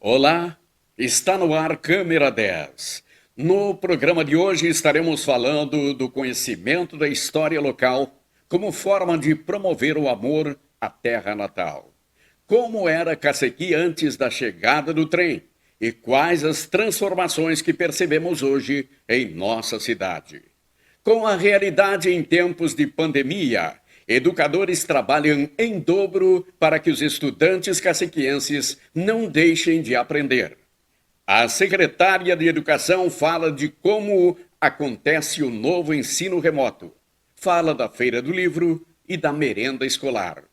Olá, está no ar Câmera 10. No programa de hoje estaremos falando do conhecimento da história local como forma de promover o amor à terra natal. Como era Cacequi antes da chegada do trem e quais as transformações que percebemos hoje em nossa cidade. Com a realidade em tempos de pandemia, educadores trabalham em dobro para que os estudantes cacequienses não deixem de aprender. A secretária de Educação fala de como acontece o novo ensino remoto. Fala da Feira do Livro e da merenda escolar.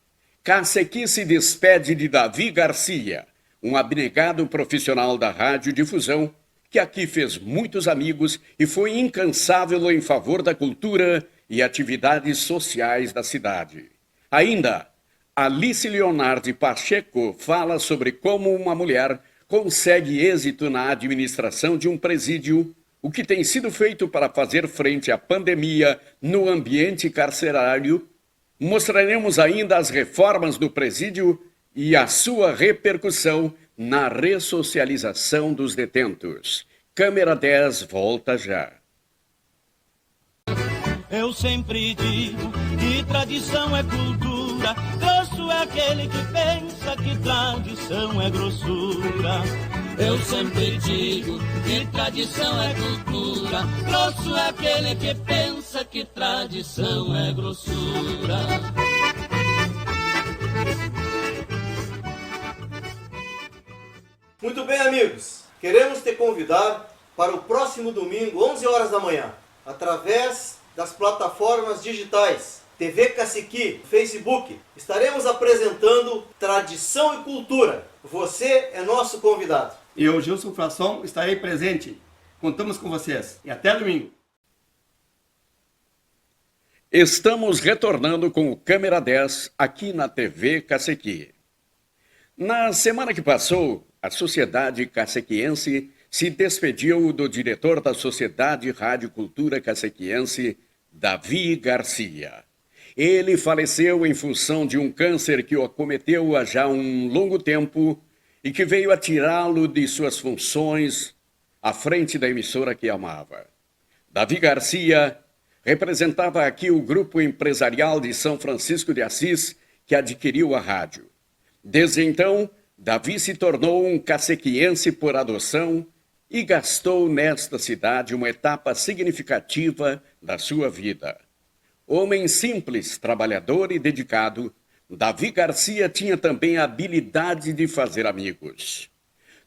Cacequi se despede de Davi Garcia, um abnegado profissional da radiodifusão que aqui fez muitos amigos e foi incansável em favor da cultura e atividades sociais da cidade. Ainda, Alice Leonardi Pacheco fala sobre como uma mulher consegue êxito na administração de um presídio, o que tem sido feito para fazer frente à pandemia no ambiente carcerário. Mostraremos ainda as reformas do presídio e a sua repercussão na ressocialização dos detentos. Câmera 10 volta já. Eu sempre digo que tradição é cultura, grosso é aquele que pensa que tradição é grossura. Eu sempre digo que tradição é cultura, grosso é aquele que pensa que tradição é grossura. Muito bem, amigos, queremos te convidar para o próximo domingo, 11 horas da manhã, através das plataformas digitais TV Cacequi, Facebook. Estaremos apresentando Tradição e Cultura. Você é nosso convidado. Eu, Gilson Frasson, estarei presente. Contamos com vocês. E até domingo. Estamos retornando com o Câmera 10 aqui na TV Cacequi. Na semana que passou, a Sociedade Cacequiense se despediu do diretor da Sociedade Rádio Cultura Cacequiense, Davi Garcia. Ele faleceu em função de um câncer que o acometeu há já um longo tempo e que veio a tirá-lo de suas funções à frente da emissora que amava. Davi Garcia representava aqui o grupo empresarial de São Francisco de Assis que adquiriu a rádio. Desde então, Davi se tornou um cacequiense por adoção e gastou nesta cidade uma etapa significativa da sua vida. Homem simples, trabalhador e dedicado, Davi Garcia tinha também a habilidade de fazer amigos.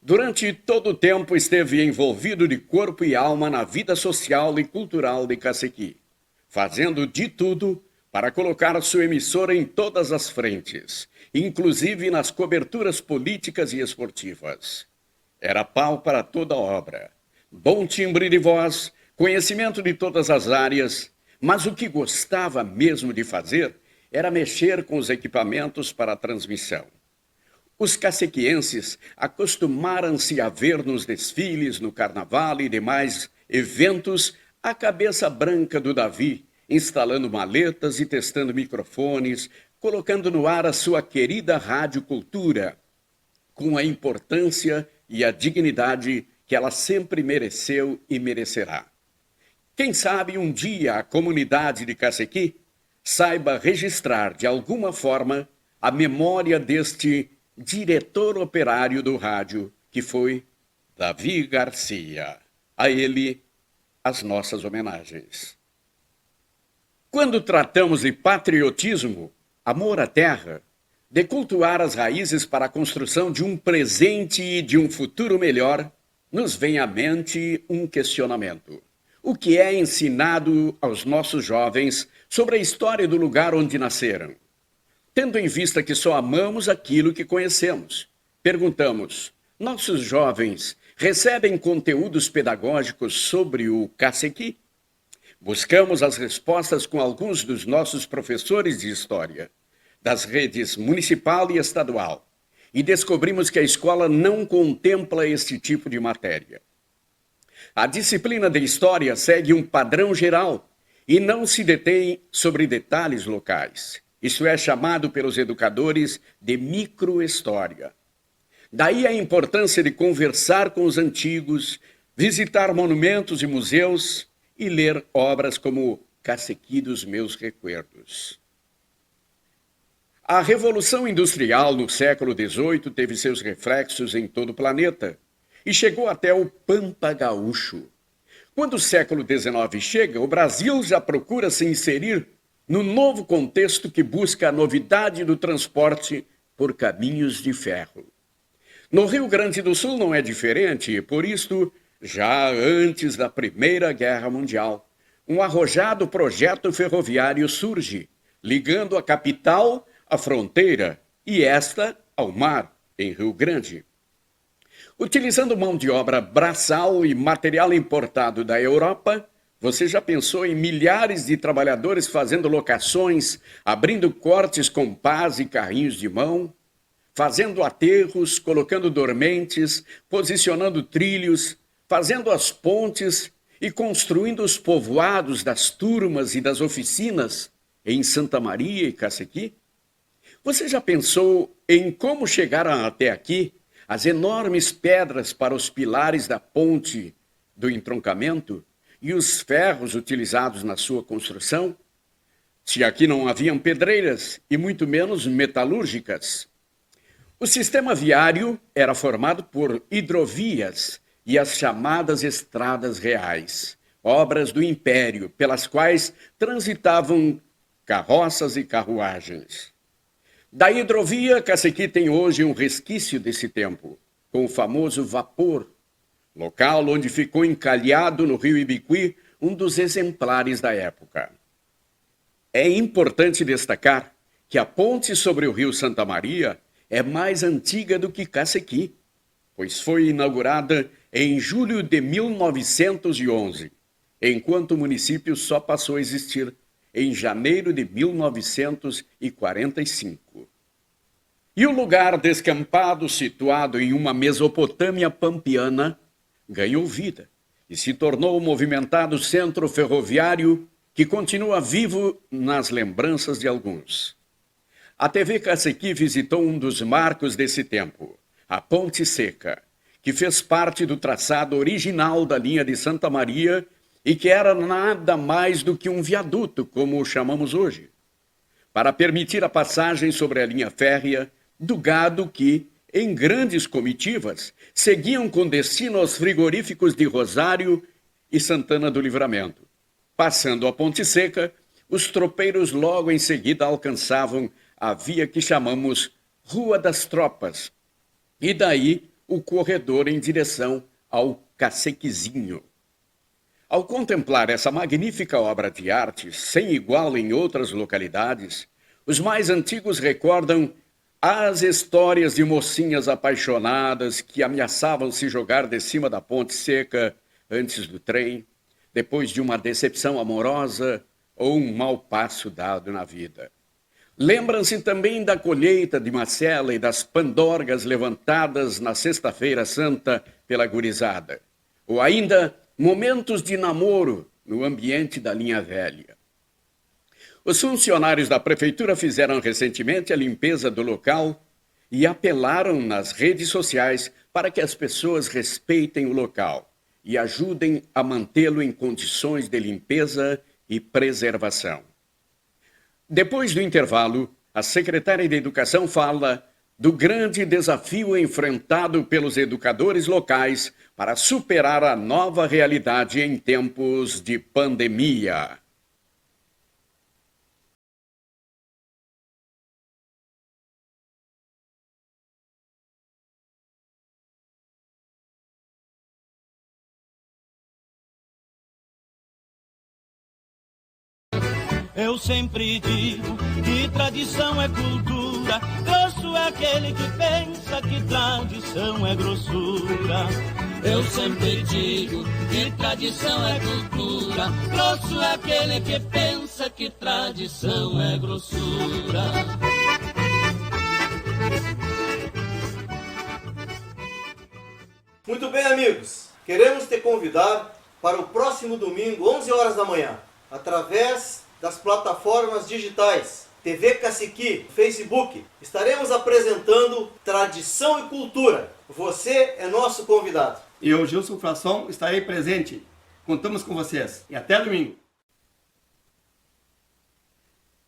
Durante todo o tempo esteve envolvido de corpo e alma na vida social e cultural de Cacequi, fazendo de tudo para colocar sua emissora em todas as frentes, inclusive nas coberturas políticas e esportivas. Era pau para toda obra, bom timbre de voz, conhecimento de todas as áreas, mas o que gostava mesmo de fazer era mexer com os equipamentos para a transmissão. Os cacequienses acostumaram-se a ver nos desfiles, no carnaval e demais eventos a cabeça branca do Davi, instalando maletas e testando microfones, colocando no ar a sua querida Rádio Cultura, com a importância e a dignidade que ela sempre mereceu e merecerá. Quem sabe um dia a comunidade de Cacequi saiba registrar de alguma forma a memória deste diretor operário do rádio, que foi Davi Garcia. A ele, as nossas homenagens. Quando tratamos de patriotismo, amor à terra, de cultuar as raízes para a construção de um presente e de um futuro melhor, nos vem à mente um questionamento. O que é ensinado aos nossos jovens sobre a história do lugar onde nasceram? Tendo em vista que só amamos aquilo que conhecemos, perguntamos, nossos jovens recebem conteúdos pedagógicos sobre o Cacequi? Buscamos as respostas com alguns dos nossos professores de história, das redes municipal e estadual, e descobrimos que a escola não contempla este tipo de matéria. A disciplina de história segue um padrão geral e não se detém sobre detalhes locais. Isso é chamado pelos educadores de microhistória. Daí a importância de conversar com os antigos, visitar monumentos e museus e ler obras como Cacequi dos Meus Recuerdos. A Revolução Industrial no século XVIII teve seus reflexos em todo o planeta e chegou até o Pampa Gaúcho. Quando o século XIX chega, o Brasil já procura se inserir no novo contexto que busca a novidade do transporte por caminhos de ferro. No Rio Grande do Sul não é diferente e, por isso, já antes da Primeira Guerra Mundial, um arrojado projeto ferroviário surge, ligando a capital à fronteira e esta ao mar, em Rio Grande. Utilizando mão de obra braçal e material importado da Europa, você já pensou em milhares de trabalhadores fazendo locações, abrindo cortes com pás e carrinhos de mão, fazendo aterros, colocando dormentes, posicionando trilhos, fazendo as pontes e construindo os povoados das turmas e das oficinas em Santa Maria e Cacequi? Você já pensou em como chegaram até aqui as enormes pedras para os pilares da ponte do entroncamento e os ferros utilizados na sua construção? Se aqui não haviam pedreiras e muito menos metalúrgicas. O sistema viário era formado por hidrovias e as chamadas estradas reais, obras do Império, pelas quais transitavam carroças e carruagens. Da hidrovia, Cacequi tem hoje um resquício desse tempo, com o famoso vapor, local onde ficou encalhado no rio Ibiqui um dos exemplares da época. É importante destacar que a ponte sobre o rio Santa Maria é mais antiga do que Cacequi, pois foi inaugurada em julho de 1911, enquanto o município só passou a existir em janeiro de 1945. E o lugar descampado, situado em uma Mesopotâmia pampiana, ganhou vida e se tornou o movimentado centro ferroviário que continua vivo nas lembranças de alguns. A TV Cacequi visitou um dos marcos desse tempo, a Ponte Seca, que fez parte do traçado original da linha de Santa Maria e que era nada mais do que um viaduto, como o chamamos hoje, para permitir a passagem sobre a linha férrea do gado que, em grandes comitivas, seguiam com destino aos frigoríficos de Rosário e Santana do Livramento. Passando a Ponte Seca, os tropeiros logo em seguida alcançavam a via que chamamos Rua das Tropas, e daí o corredor em direção ao Cacequizinho. Ao contemplar essa magnífica obra de arte, sem igual em outras localidades, os mais antigos recordam as histórias de mocinhas apaixonadas que ameaçavam se jogar de cima da ponte seca antes do trem, depois de uma decepção amorosa ou um mau passo dado na vida. Lembram-se também da colheita de macela e das pandorgas levantadas na Sexta-feira Santa pela gurizada, ou ainda momentos de namoro no ambiente da linha velha. Os funcionários da prefeitura fizeram recentemente a limpeza do local e apelaram nas redes sociais para que as pessoas respeitem o local e ajudem a mantê-lo em condições de limpeza e preservação. Depois do intervalo, a secretária de Educação fala do grande desafio enfrentado pelos educadores locais para superar a nova realidade em tempos de pandemia. Eu sempre digo que tradição é cultura, grosso é aquele que pensa que tradição é grossura. Eu sempre digo que tradição é cultura, grosso é aquele que pensa que tradição é grossura. Muito bem, amigos. Queremos te convidar para o próximo domingo, 11 horas da manhã, através das plataformas digitais TV Caciqui, Facebook, estaremos apresentando tradição e cultura. Você é nosso convidado. Eu, Gilson Frasson, estarei presente. Contamos com vocês. E até domingo.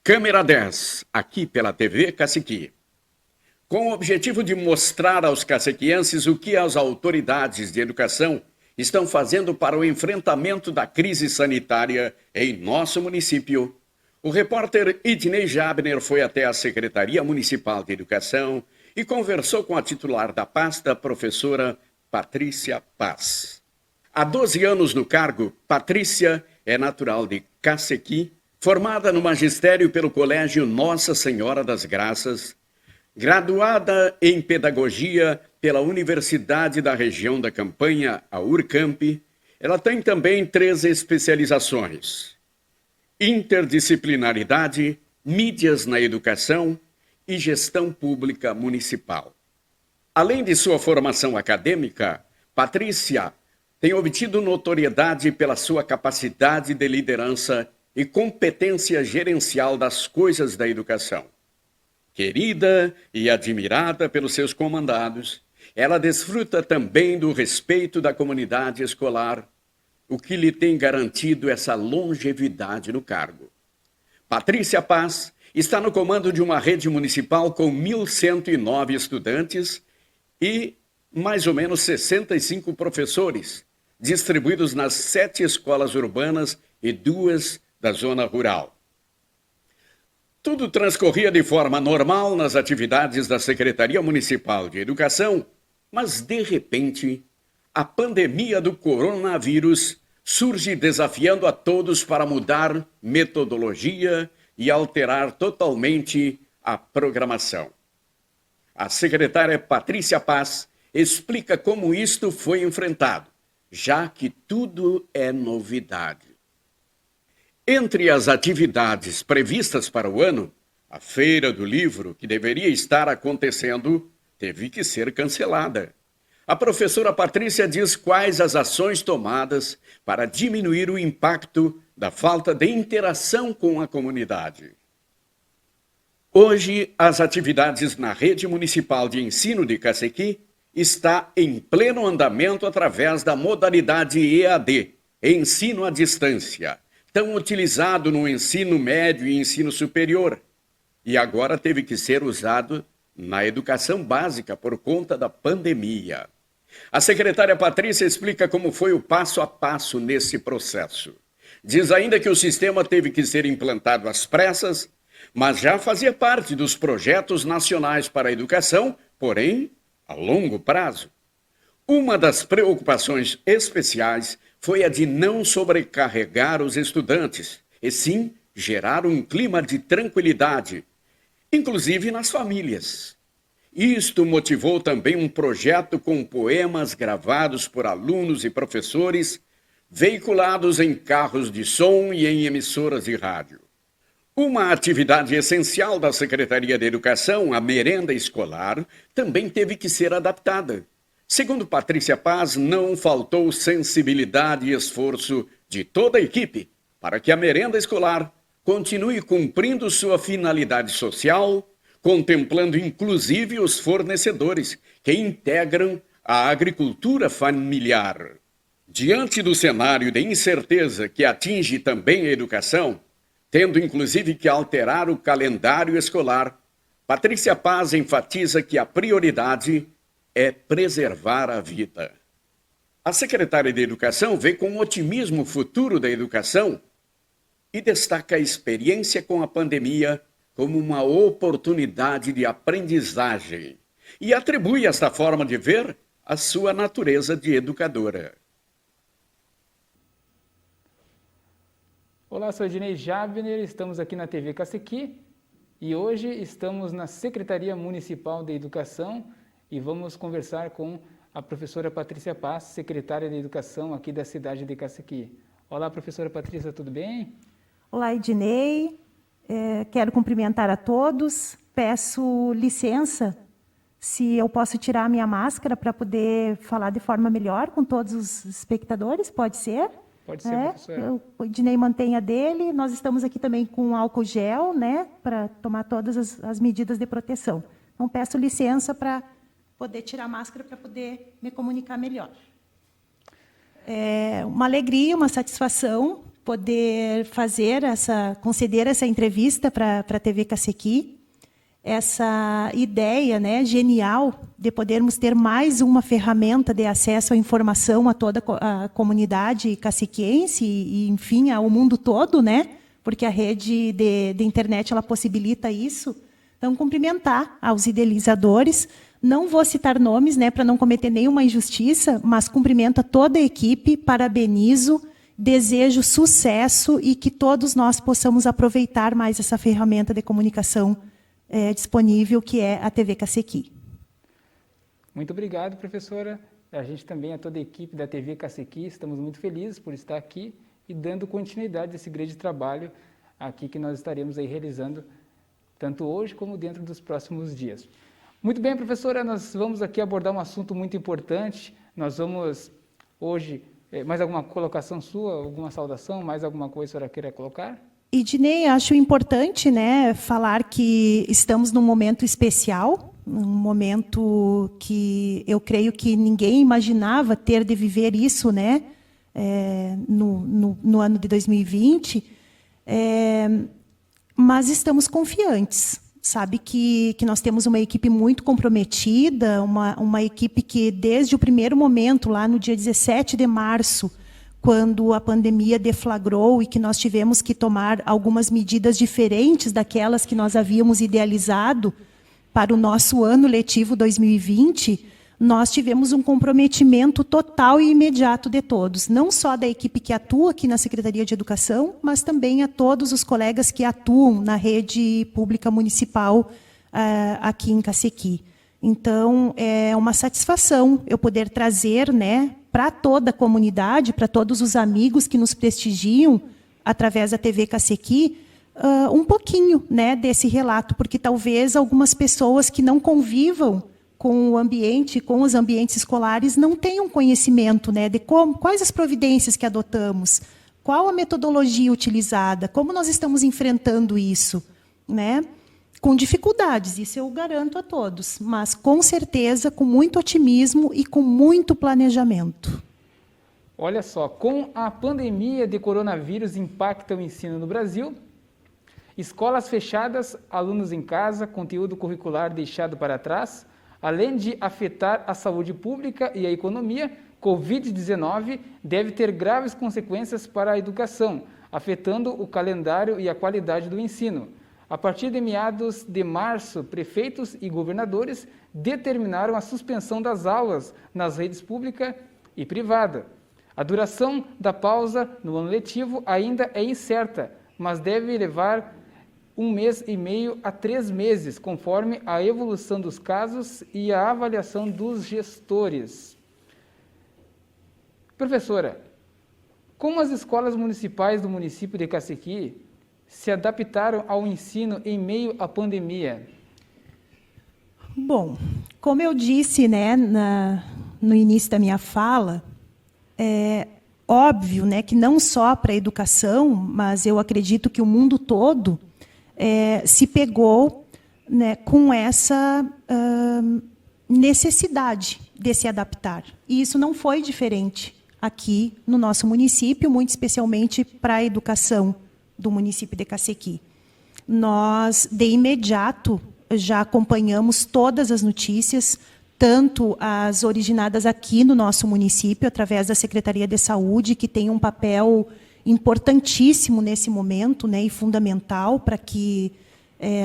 Câmera 10, aqui pela TV Caciqui. Com o objetivo de mostrar aos cacequienses o que as autoridades de educação estão fazendo para o enfrentamento da crise sanitária em nosso município, o repórter Idnei Jabner foi até a Secretaria Municipal de Educação e conversou com a titular da pasta, professora Patrícia Paz. Há 12 anos no cargo, Patrícia é natural de Cacequi, formada no magistério pelo Colégio Nossa Senhora das Graças, graduada em Pedagogia pela Universidade da Região da Campanha, a URCAMP. Ela tem também 3 especializações: interdisciplinaridade, mídias na educação e gestão pública municipal. Além de sua formação acadêmica, Patrícia tem obtido notoriedade pela sua capacidade de liderança e competência gerencial das coisas da educação. Querida e admirada pelos seus comandados, ela desfruta também do respeito da comunidade escolar, o que lhe tem garantido essa longevidade no cargo. Patrícia Paz está no comando de uma rede municipal com 1.109 estudantes e mais ou menos 65 professores, distribuídos nas 7 escolas urbanas e 2 da zona rural. Tudo transcorria de forma normal nas atividades da Secretaria Municipal de Educação, mas, de repente, a pandemia do coronavírus surge desafiando a todos para mudar metodologia e alterar totalmente a programação. A secretária Patrícia Paz explica como isto foi enfrentado, já que tudo é novidade. Entre as atividades previstas para o ano, a Feira do Livro, que deveria estar acontecendo, teve que ser cancelada. A professora Patrícia diz quais as ações tomadas para diminuir o impacto da falta de interação com a comunidade. Hoje, as atividades na Rede Municipal de Ensino de Cacequi está em pleno andamento através da modalidade EAD, Ensino à Distância, tão utilizado no ensino médio e ensino superior, e agora teve que ser usado na educação básica por conta da pandemia. A secretária Patrícia explica como foi o passo a passo nesse processo. Diz ainda que o sistema teve que ser implantado às pressas, mas já fazia parte dos projetos nacionais para a educação, porém, a longo prazo. Uma das preocupações especiais foi a de não sobrecarregar os estudantes, e sim gerar um clima de tranquilidade, inclusive nas famílias. Isto motivou também um projeto com poemas gravados por alunos e professores, veiculados em carros de som e em emissoras de rádio. Uma atividade essencial da Secretaria de Educação, a merenda escolar, também teve que ser adaptada. Segundo Patrícia Paz, não faltou sensibilidade e esforço de toda a equipe para que a merenda escolar continue cumprindo sua finalidade social, contemplando inclusive os fornecedores que integram a agricultura familiar. Diante do cenário de incerteza que atinge também a educação, tendo inclusive que alterar o calendário escolar, Patrícia Paz enfatiza que a prioridade é preservar a vida. A secretária de Educação vê com otimismo o futuro da educação e destaca a experiência com a pandemia como uma oportunidade de aprendizagem e atribui esta forma de ver a sua natureza de educadora. Olá, sou Idnei Jabner, estamos aqui na TV Cacequi e hoje estamos na Secretaria Municipal de Educação e vamos conversar com a professora Patrícia Paz, secretária de Educação aqui da cidade de Cacequi. Olá, professora Patrícia, tudo bem? Olá, Idnei. Quero cumprimentar a todos. Peço licença se eu posso tirar a minha máscara para poder falar de forma melhor com todos os espectadores, pode ser? Pode ser, professora. O Ednei mantém a dele, nós estamos aqui também com álcool gel, né, para tomar todas as medidas de proteção. Então, peço licença para poder tirar a máscara para poder me comunicar melhor. É uma alegria, uma satisfação poder conceder essa entrevista para a TV Cacequi. Essa ideia, né, genial de podermos ter mais uma ferramenta de acesso à informação a toda a comunidade cacequiense e, enfim, ao mundo todo, né, porque a rede de internet ela possibilita isso. Então, cumprimentar aos idealizadores. Não vou citar nomes, né, para não cometer nenhuma injustiça, mas cumprimento a toda a equipe, parabenizo, desejo sucesso e que todos nós possamos aproveitar mais essa ferramenta de comunicação disponível, que é a TV Cacequi. Muito obrigado, professora. A gente também, a toda a equipe da TV Cacequi, estamos muito felizes por estar aqui e dando continuidade a esse grande trabalho aqui que nós estaremos aí realizando, tanto hoje como dentro dos próximos dias. Muito bem, professora, nós vamos aqui abordar um assunto muito importante. Nós vamos hoje, mais alguma colocação sua, alguma saudação, mais alguma coisa que a senhora queira colocar? Ednei, acho importante, né, falar que estamos num momento especial, um momento que eu creio que ninguém imaginava ter de viver isso, né, no ano de 2020, mas estamos confiantes. Sabe que nós temos uma equipe muito comprometida, uma equipe que, desde o primeiro momento, lá no dia 17 de março, quando a pandemia deflagrou e que nós tivemos que tomar algumas medidas diferentes daquelas que nós havíamos idealizado para o nosso ano letivo 2020, nós tivemos um comprometimento total e imediato de todos, não só da equipe que atua aqui na Secretaria de Educação, mas também a todos os colegas que atuam na rede pública municipal aqui em Cacequi. Então, é uma satisfação eu poder trazer, né, para toda a comunidade, para todos os amigos que nos prestigiam através da TV Cacequi, um pouquinho, né, desse relato, porque talvez algumas pessoas que não convivam com o ambiente, com os ambientes escolares, não tenham conhecimento, né, de quais as providências que adotamos, qual a metodologia utilizada, como nós estamos enfrentando isso, né? Com dificuldades, isso eu garanto a todos, mas com certeza, com muito otimismo e com muito planejamento. Olha só, com a pandemia de coronavírus impacta o ensino no Brasil, escolas fechadas, alunos em casa, conteúdo curricular deixado para trás, além de afetar a saúde pública e a economia, Covid-19 deve ter graves consequências para a educação, afetando o calendário e a qualidade do ensino. A partir de meados de março, prefeitos e governadores determinaram a suspensão das aulas nas redes pública e privada. A duração da pausa no ano letivo ainda é incerta, mas deve levar 1 mês e meio a 3 meses, conforme a evolução dos casos e a avaliação dos gestores. Professora, como as escolas municipais do município de Cacequi se adaptaram ao ensino em meio à pandemia? Bom, como eu disse, né, no início da minha fala, é óbvio, né, que não só para a educação, mas eu acredito que o mundo todo se pegou, né, com essa necessidade de se adaptar. E isso não foi diferente aqui no nosso município, muito especialmente para a educação do município de Cacequi. Nós, de imediato, já acompanhamos todas as notícias, tanto as originadas aqui no nosso município, através da Secretaria de Saúde, que tem um papel importantíssimo nesse momento, né, e fundamental para que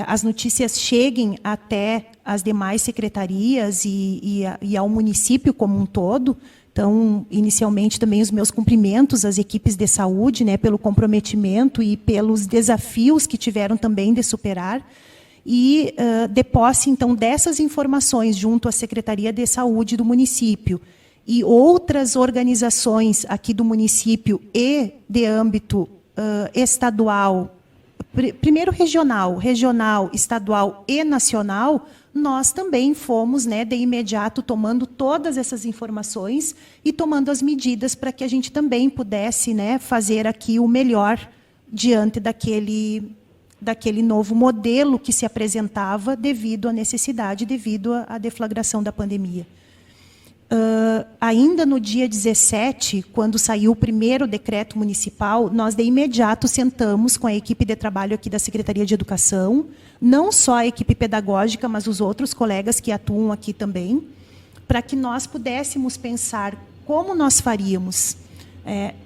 as notícias cheguem até as demais secretarias e ao município como um todo. Então, inicialmente, também os meus cumprimentos às equipes de saúde, né, pelo comprometimento e pelos desafios que tiveram também de superar. E, de posse, então, dessas informações junto à Secretaria de Saúde do município e outras organizações aqui do município e de âmbito estadual, primeiro regional, estadual e nacional, nós também fomos, né, de imediato tomando todas essas informações e tomando as medidas para que a gente também pudesse, né, fazer aqui o melhor diante daquele novo modelo que se apresentava devido à necessidade, devido à deflagração da pandemia. Ainda no dia 17, quando saiu o primeiro decreto municipal, nós de imediato sentamos com a equipe de trabalho aqui da Secretaria de Educação, não só a equipe pedagógica, mas os outros colegas que atuam aqui também, para que nós pudéssemos pensar como nós faríamos.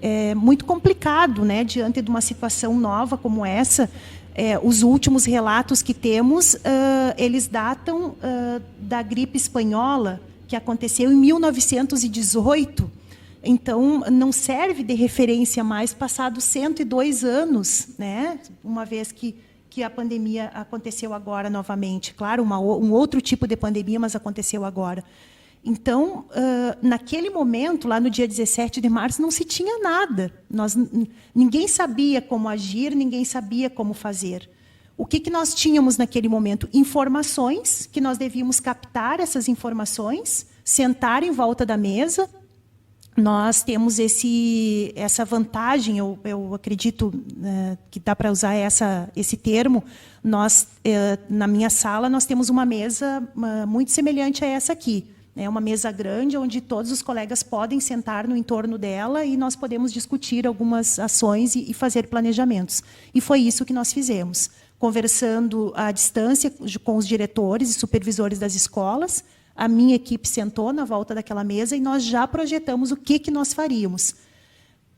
É muito complicado, né, diante de uma situação nova como essa. Os últimos relatos que temos, eles datam da gripe espanhola, que aconteceu em 1918. Então, não serve de referência mais passados 102 anos, né? Uma vez que a pandemia aconteceu agora novamente. Claro, um outro tipo de pandemia, mas aconteceu agora. Então, naquele momento, lá no dia 17 de março, não se tinha nada. Ninguém sabia como agir, ninguém sabia como fazer. O que nós tínhamos naquele momento? Informações, que nós devíamos captar essas informações, sentar em volta da mesa. Nós temos essa vantagem, eu acredito que dá para usar esse termo. Na minha sala, nós temos uma mesa muito semelhante a essa aqui. É uma mesa grande, onde todos os colegas podem sentar no entorno dela e nós podemos discutir algumas ações e fazer planejamentos. E foi isso que nós fizemos. Conversando à distância com os diretores e supervisores das escolas, a minha equipe sentou na volta daquela mesa e nós já projetamos o que nós faríamos.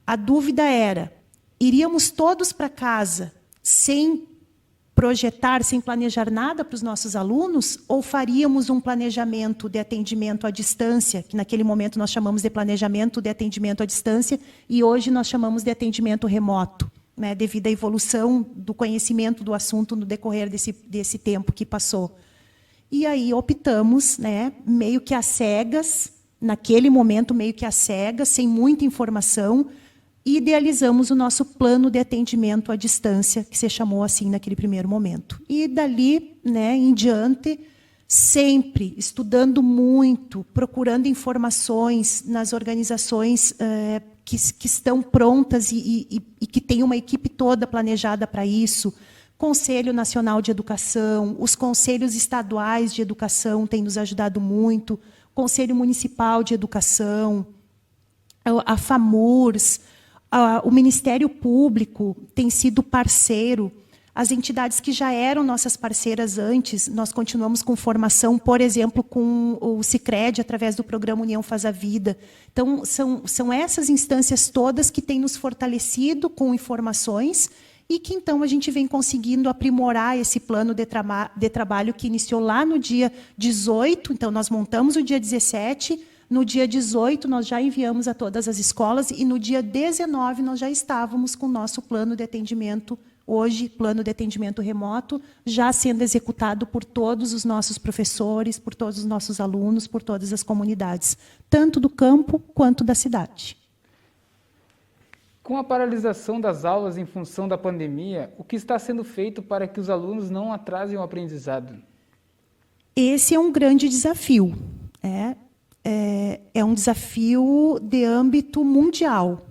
A dúvida era, iríamos todos para casa sem projetar, sem planejar nada para os nossos alunos, ou faríamos um planejamento de atendimento à distância, que naquele momento nós chamamos de planejamento de atendimento à distância, e hoje nós chamamos de atendimento remoto, né, devido à evolução do conhecimento do assunto no decorrer desse tempo que passou. E aí optamos, né, meio que às cegas, naquele momento meio que às cegas, sem muita informação, e idealizamos o nosso plano de atendimento à distância, que se chamou assim naquele primeiro momento. E dali, né, em diante, sempre estudando muito, procurando informações nas organizações que estão prontas e que têm uma equipe toda planejada para isso. Conselho Nacional de Educação, os conselhos estaduais de educação têm nos ajudado muito, Conselho Municipal de Educação, a FAMURS, o Ministério Público tem sido parceiro. As entidades que já eram nossas parceiras antes, nós continuamos com formação, por exemplo, com o Sicredi, através do programa União Faz a Vida. Então, são essas instâncias todas que têm nos fortalecido com informações e que, então, a gente vem conseguindo aprimorar esse plano de trabalho que iniciou lá no dia 18. Então, nós montamos o dia 17, no dia 18 nós já enviamos a todas as escolas e no dia 19 nós já estávamos com o nosso plano de atendimento, hoje, plano de atendimento remoto, já sendo executado por todos os nossos professores, por todos os nossos alunos, por todas as comunidades, tanto do campo quanto da cidade. Com a paralisação das aulas em função da pandemia, o que está sendo feito para que os alunos não atrasem o aprendizado? Esse é um grande desafio. É um desafio de âmbito mundial.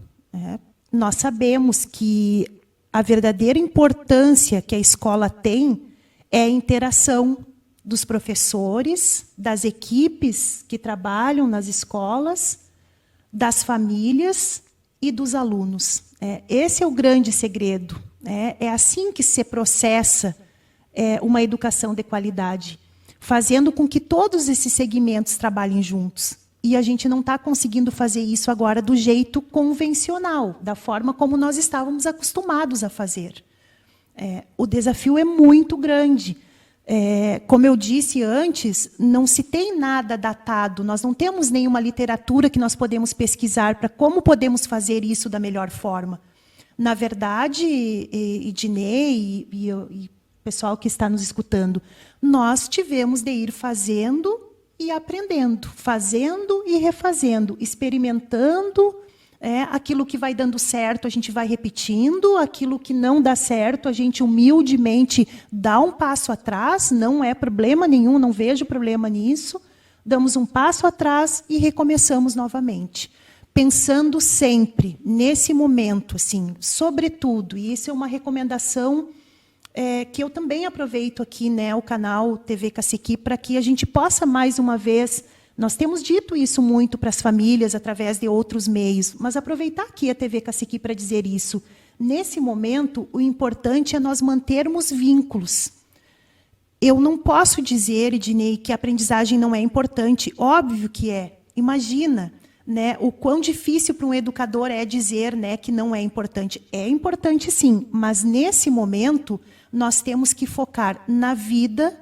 Nós sabemos que a verdadeira importância que a escola tem é a interação dos professores, das equipes que trabalham nas escolas, das famílias e dos alunos. Esse é o grande segredo. É assim que se processa uma educação de qualidade, fazendo com que todos esses segmentos trabalhem juntos. E a gente não está conseguindo fazer isso agora do jeito convencional, da forma como nós estávamos acostumados a fazer. O desafio é muito grande. Como eu disse antes, não se tem nada datado, nós não temos nenhuma literatura que nós podemos pesquisar para como podemos fazer isso da melhor forma. Na verdade, Idinei e pessoal que está nos escutando, nós tivemos de ir fazendo e aprendendo, fazendo e refazendo, experimentando Aquilo que vai dando certo, a gente vai repetindo. Aquilo que não dá certo, a gente humildemente dá um passo atrás. Não é problema nenhum, não vejo problema nisso. Damos um passo atrás e recomeçamos novamente. Pensando sempre, nesse momento, assim, sobretudo, e isso é uma recomendação que eu também aproveito aqui, né, o canal TV Cacequi, para que a gente possa, mais uma vez, nós temos dito isso muito para as famílias, através de outros meios, mas aproveitar aqui a TV Cacequi para dizer isso. Nesse momento, o importante é nós mantermos vínculos. Eu não posso dizer, Ednei, que a aprendizagem não é importante. Óbvio que é. Imagina, né, o quão difícil para um educador é dizer, né, que não é importante. É importante, sim, mas nesse momento nós temos que focar na vida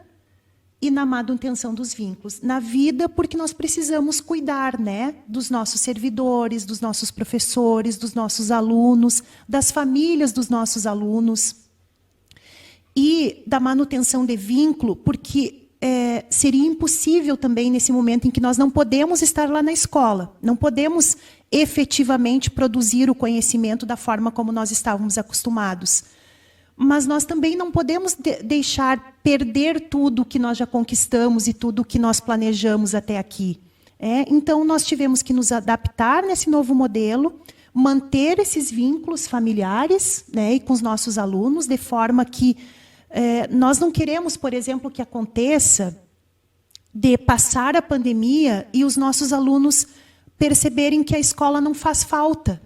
e na manutenção dos vínculos. Na vida, porque nós precisamos cuidar, né, dos nossos servidores, dos nossos professores, dos nossos alunos, das famílias dos nossos alunos. E da manutenção de vínculo, porque seria impossível também nesse momento em que nós não podemos estar lá na escola, não podemos efetivamente produzir o conhecimento da forma como nós estávamos acostumados. Mas nós também não podemos deixar perder tudo que nós já conquistamos e tudo que nós planejamos até aqui. Então, nós tivemos que nos adaptar nesse novo modelo, manter esses vínculos familiares, né, e com os nossos alunos, de forma que nós não queremos, por exemplo, que aconteça de passar a pandemia e os nossos alunos perceberem que a escola não faz falta.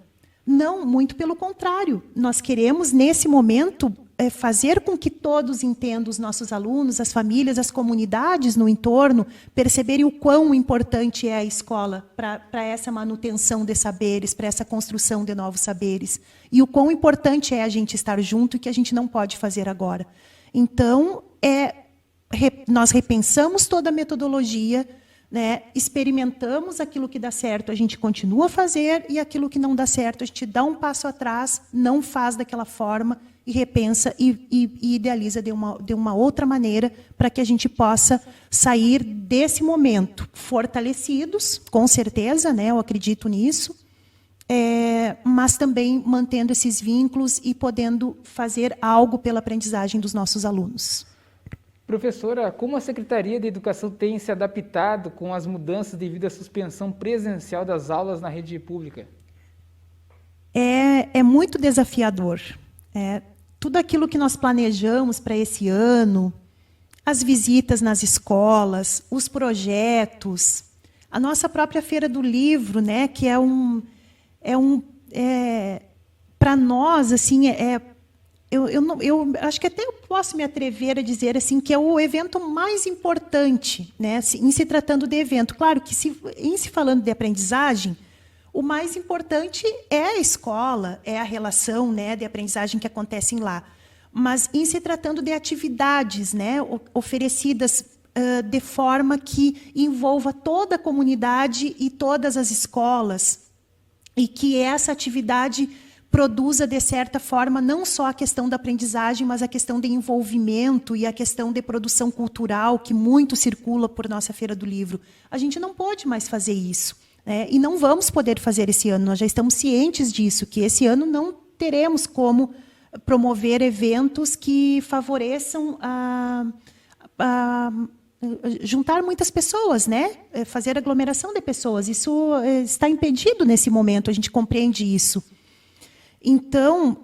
Não, muito pelo contrário. Nós queremos, nesse momento, fazer com que todos entendam, os nossos alunos, as famílias, as comunidades no entorno, perceberem o quão importante é a escola para essa manutenção de saberes, para essa construção de novos saberes. E o quão importante é a gente estar junto e que a gente não pode fazer agora. Então, nós repensamos toda a metodologia, né, experimentamos aquilo que dá certo, a gente continua a fazer, e aquilo que não dá certo, a gente dá um passo atrás, não faz daquela forma, e repensa e idealiza de uma outra maneira, para que a gente possa sair desse momento fortalecidos, com certeza, né, eu acredito nisso, mas também mantendo esses vínculos e podendo fazer algo pela aprendizagem dos nossos alunos. Professora, como a Secretaria de Educação tem se adaptado com as mudanças devido à suspensão presencial das aulas na rede pública? É muito desafiador. Tudo aquilo que nós planejamos para esse ano, as visitas nas escolas, os projetos, a nossa própria Feira do Livro, né, que para nós, assim, eu acho que até eu posso me atrever a dizer assim que é o evento mais importante, né, em se tratando de evento. Claro que em se falando de aprendizagem, o mais importante é a escola, é a relação, né, de aprendizagem que acontecem lá. Mas em se tratando de atividades, né, oferecidas de forma que envolva toda a comunidade e todas as escolas, e que essa atividade produza, de certa forma, não só a questão da aprendizagem, mas a questão de envolvimento e a questão de produção cultural, que muito circula por nossa Feira do Livro. A gente não pode mais fazer isso, né? E não vamos poder fazer esse ano. Nós já estamos cientes disso, que esse ano não teremos como promover eventos que favoreçam juntar muitas pessoas, né? Fazer aglomeração de pessoas. Isso está impedido nesse momento, a gente compreende isso. Então,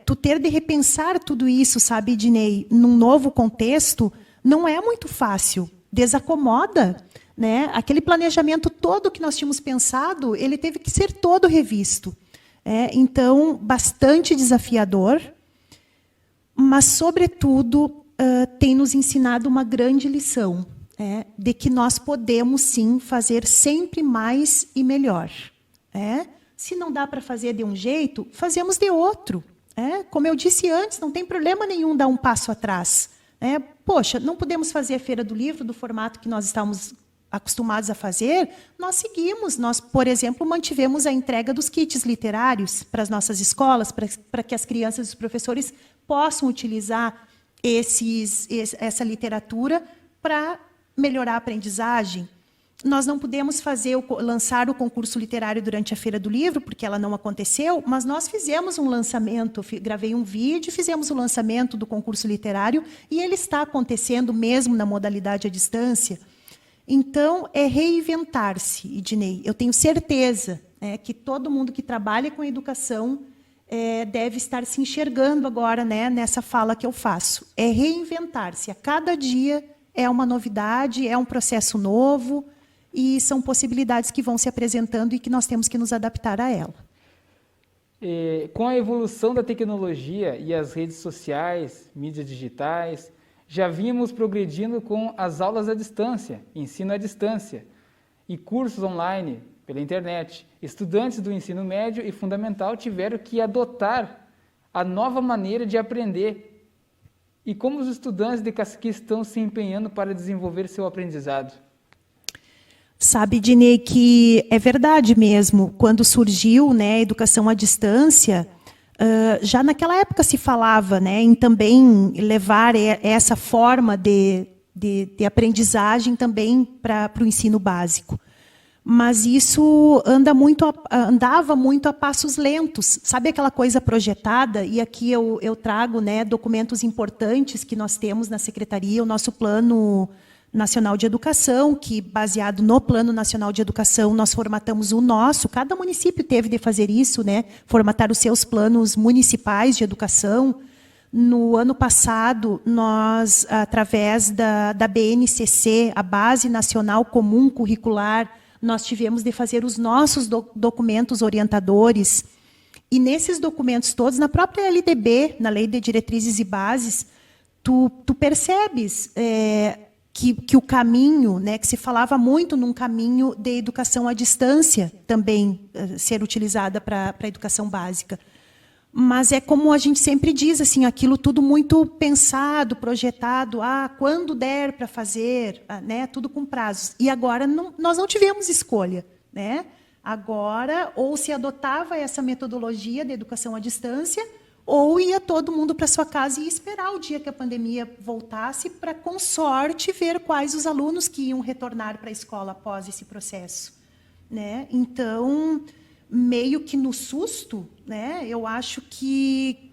tu ter de repensar tudo isso, sabe, Ednei, num novo contexto, não é muito fácil. Desacomoda, né? Aquele planejamento todo que nós tínhamos pensado, ele teve que ser todo revisto. Então, bastante desafiador, mas, sobretudo, tem nos ensinado uma grande lição, de que nós podemos, sim, fazer sempre mais e melhor. Se não dá para fazer de um jeito, fazemos de outro. Como eu disse antes, não tem problema nenhum dar um passo atrás. Poxa, não podemos fazer a Feira do Livro do formato que nós estamos acostumados a fazer, nós seguimos. Nós, por exemplo, mantivemos a entrega dos kits literários para as nossas escolas, para que as crianças e os professores possam utilizar essa literatura para melhorar a aprendizagem. Nós não pudemos lançar o concurso literário durante a Feira do Livro, porque ela não aconteceu, mas nós fizemos um lançamento, gravei um vídeo, fizemos o lançamento do concurso literário, e ele está acontecendo mesmo na modalidade à distância. Então, é reinventar-se, Ednei. Eu tenho certeza que todo mundo que trabalha com a educação deve estar se enxergando agora, nessa fala que eu faço. É reinventar-se. A cada dia é uma novidade, é um processo novo, e são possibilidades que vão se apresentando e que nós temos que nos adaptar a ela. Com a evolução da tecnologia e as redes sociais, mídias digitais, já vínhamos progredindo com as aulas à distância, ensino à distância, e cursos online pela internet. Estudantes do ensino médio e fundamental tiveram que adotar a nova maneira de aprender. E como os estudantes de Cacequi estão se empenhando para desenvolver seu aprendizado? Sabe, Dinei, que é verdade mesmo. Quando surgiu a educação à distância, já naquela época se falava em também levar essa forma de aprendizagem também para o ensino básico. Mas isso andava muito a passos lentos. Sabe aquela coisa projetada? E aqui eu trago documentos importantes que nós temos na Secretaria, o nosso Plano Nacional de Educação, que, baseado no Plano Nacional de Educação, nós formatamos o nosso. Cada município teve de fazer isso, formatar os seus planos municipais de educação. No ano passado, nós, através da BNCC, a Base Nacional Comum Curricular, nós tivemos de fazer os nossos documentos orientadores. E nesses documentos todos, na própria LDB, na Lei de Diretrizes e Bases, tu percebes que o caminho, que se falava muito num caminho de educação à distância, também ser utilizada para a educação básica. Mas é como a gente sempre diz, assim, aquilo tudo muito pensado, projetado, quando der para fazer, tudo com prazos. E agora nós não tivemos escolha. Agora, ou se adotava essa metodologia de educação à distância, ou ia todo mundo para sua casa e esperar o dia que a pandemia voltasse para, com sorte, ver quais os alunos que iam retornar para a escola após esse processo. Então, meio que no susto, eu acho que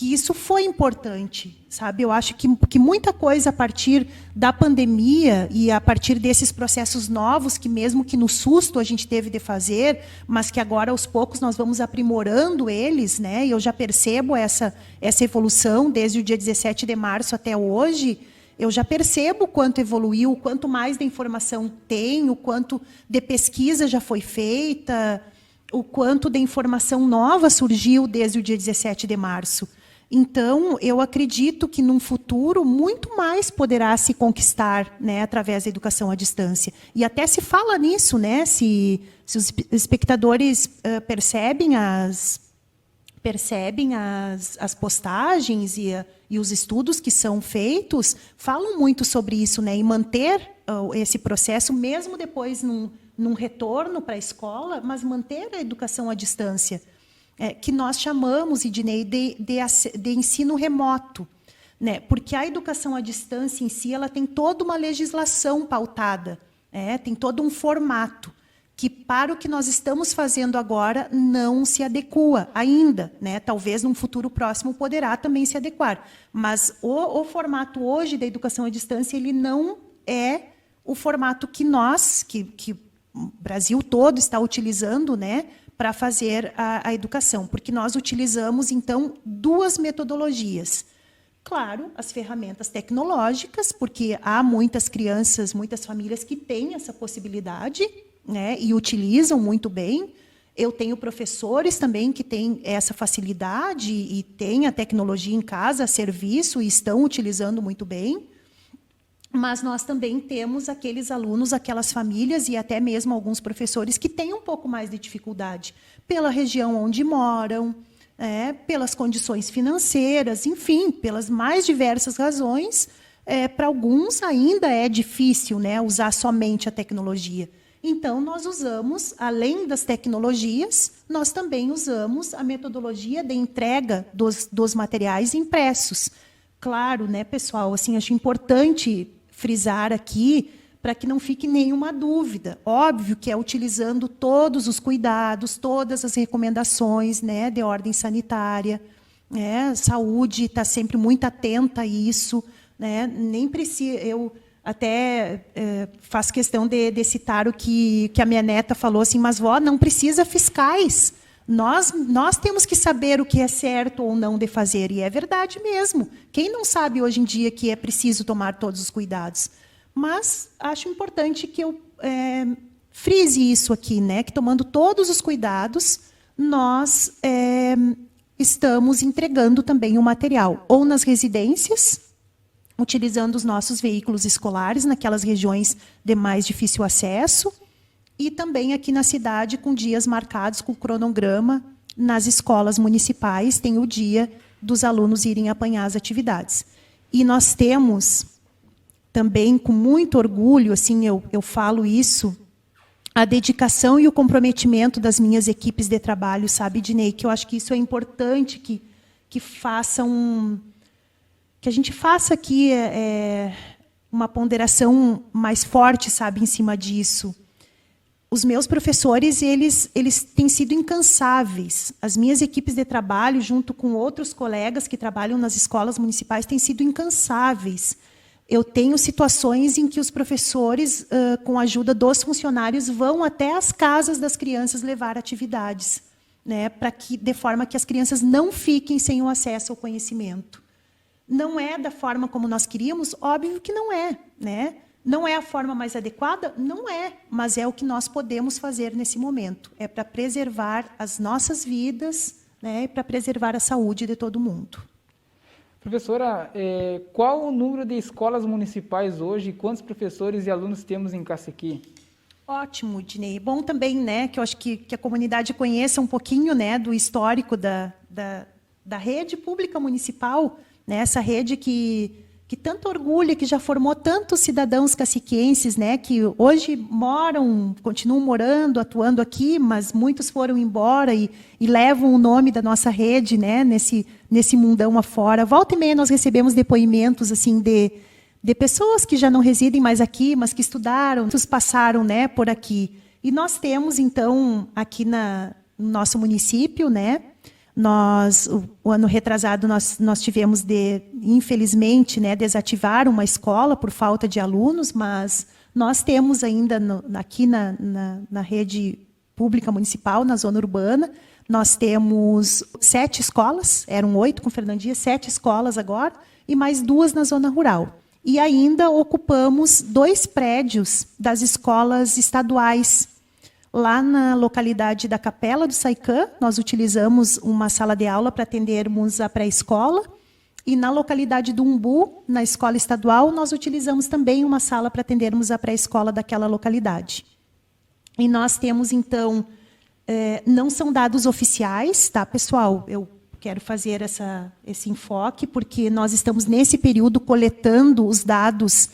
isso foi importante, sabe? Eu acho que muita coisa a partir da pandemia e a partir desses processos novos, que mesmo que no susto a gente teve de fazer, mas que agora, aos poucos, nós vamos aprimorando eles, e eu já percebo essa evolução desde o dia 17 de março até hoje. Eu já percebo o quanto evoluiu, o quanto mais de informação tem, o quanto de pesquisa já foi feita, o quanto de informação nova surgiu desde o dia 17 de março. Então, eu acredito que, num futuro, muito mais poderá se conquistar através da educação à distância. E até se fala nisso, se os espectadores percebem as postagens e os estudos que são feitos, falam muito sobre isso, e manter esse processo, mesmo depois num retorno para a escola, mas manter a educação à distância, que nós chamamos, Ednei, de ensino remoto. Porque a educação à distância em si ela tem toda uma legislação pautada, tem todo um formato, que para o que nós estamos fazendo agora não se adequa ainda. Talvez num futuro próximo poderá também se adequar. Mas o formato hoje da educação à distância ele não é o formato que o Brasil todo está utilizando, para fazer a educação, porque nós utilizamos, então, duas metodologias. Claro, as ferramentas tecnológicas, porque há muitas crianças, muitas famílias que têm essa possibilidade, e utilizam muito bem. Eu tenho professores também que têm essa facilidade e têm a tecnologia em casa, a serviço, e estão utilizando muito bem. Mas nós também temos aqueles alunos, aquelas famílias e até mesmo alguns professores que têm um pouco mais de dificuldade pela região onde moram, pelas condições financeiras, enfim, pelas mais diversas razões. Para alguns ainda é difícil usar somente a tecnologia. Então, nós usamos, além das tecnologias, nós também usamos a metodologia de entrega dos materiais impressos. Claro, pessoal, assim, acho importante frisar aqui, para que não fique nenhuma dúvida. Óbvio que é utilizando todos os cuidados, todas as recomendações, né, de ordem sanitária, né, saúde está sempre muito atenta a isso, né, nem precisa. Eu até faço questão de citar o que a minha neta falou assim, mas vó, não precisa fiscais. Nós temos que saber o que é certo ou não de fazer, e é verdade mesmo. Quem não sabe hoje em dia que é preciso tomar todos os cuidados? Mas acho importante que eu frise isso aqui, né? Que tomando todos os cuidados, nós estamos entregando também o material, ou nas residências, utilizando os nossos veículos escolares naquelas regiões de mais difícil acesso, e também aqui na cidade, com dias marcados, com cronograma, nas escolas municipais, tem o dia dos alunos irem apanhar as atividades. E nós temos também, com muito orgulho, assim, eu falo isso, a dedicação e o comprometimento das minhas equipes de trabalho, sabe, Dinei, que eu acho que isso é importante, que a gente faça aqui uma ponderação mais forte, sabe, em cima disso. Os meus professores, eles têm sido incansáveis. As minhas equipes de trabalho, junto com outros colegas que trabalham nas escolas municipais, têm sido incansáveis. Eu tenho situações em que os professores, com a ajuda dos funcionários, vão até as casas das crianças levar atividades, né, de forma que as crianças não fiquem sem o acesso ao conhecimento. Não é da forma como nós queríamos? Óbvio que não é, né? Não é a forma mais adequada? Não é, mas é o que nós podemos fazer nesse momento. É para preservar as nossas vidas, né, e para preservar a saúde de todo mundo. Professora, qual o número de escolas municipais hoje e quantos professores e alunos temos em Cacequi? Ótimo, Dinei. Bom também, né, que eu acho que a comunidade conheça um pouquinho, né, do histórico da rede pública municipal, né, essa rede que tanto orgulha, que já formou tantos cidadãos caciquenses, né, que hoje continuam morando, atuando aqui, mas muitos foram embora e levam o nome da nossa rede, né, nesse mundão afora. Volta e meia nós recebemos depoimentos assim de pessoas que já não residem mais aqui, mas que estudaram, muitos passaram, né, por aqui. E nós temos, então, aqui no nosso município, né, o ano retrasado, nós tivemos infelizmente, né, desativar uma escola por falta de alunos, mas nós temos ainda aqui na rede pública municipal, na zona urbana, nós temos 7 escolas, eram 8 com Fernando Dias, 7 escolas agora, e mais 2 na zona rural. E ainda ocupamos 2 prédios das escolas estaduais. Lá na localidade da Capela do Saicã, nós utilizamos uma sala de aula para atendermos a pré-escola. E na localidade do Umbu, na escola estadual, nós utilizamos também uma sala para atendermos a pré-escola daquela localidade. E nós temos, então, não são dados oficiais, tá, pessoal? Eu quero fazer esse enfoque, porque nós estamos, nesse período, coletando os dados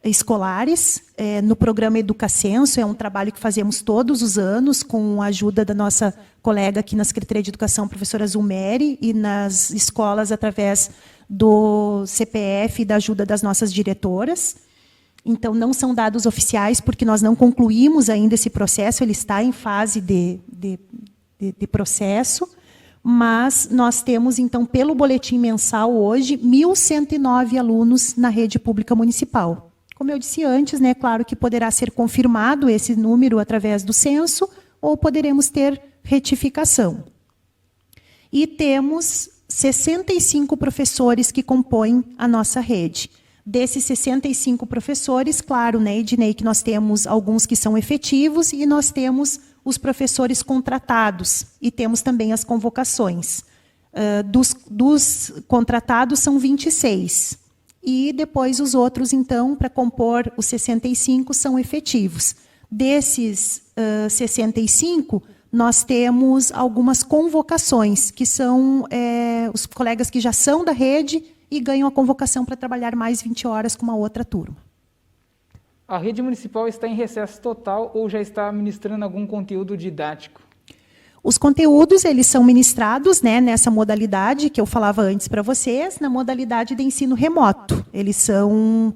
escolares no programa Educacenso. É um trabalho que fazemos todos os anos com a ajuda da nossa colega aqui na Secretaria de Educação, a professora Zulmeri, e nas escolas através do CPF e da ajuda das nossas diretoras. Então, não são dados oficiais, porque nós não concluímos ainda esse processo, ele está em fase de processo, mas nós temos, então, pelo boletim mensal hoje, 1.109 alunos na rede pública municipal. Como eu disse antes, né, claro que poderá ser confirmado esse número através do censo, ou poderemos ter retificação. E temos 65 professores que compõem a nossa rede. Desses 65 professores, claro, né, Ednei, que nós temos alguns que são efetivos e nós temos os professores contratados e temos também as convocações. Dos contratados são 26. E depois os outros, então, para compor os 65, são efetivos. Desses 65, nós temos algumas convocações, que são os colegas que já são da rede e ganham a convocação para trabalhar mais 20 horas com uma outra turma. A rede municipal está em recesso total ou já está ministrando algum conteúdo didático? Os conteúdos, eles são ministrados, né, nessa modalidade que eu falava antes para vocês, na modalidade de ensino remoto. Eles são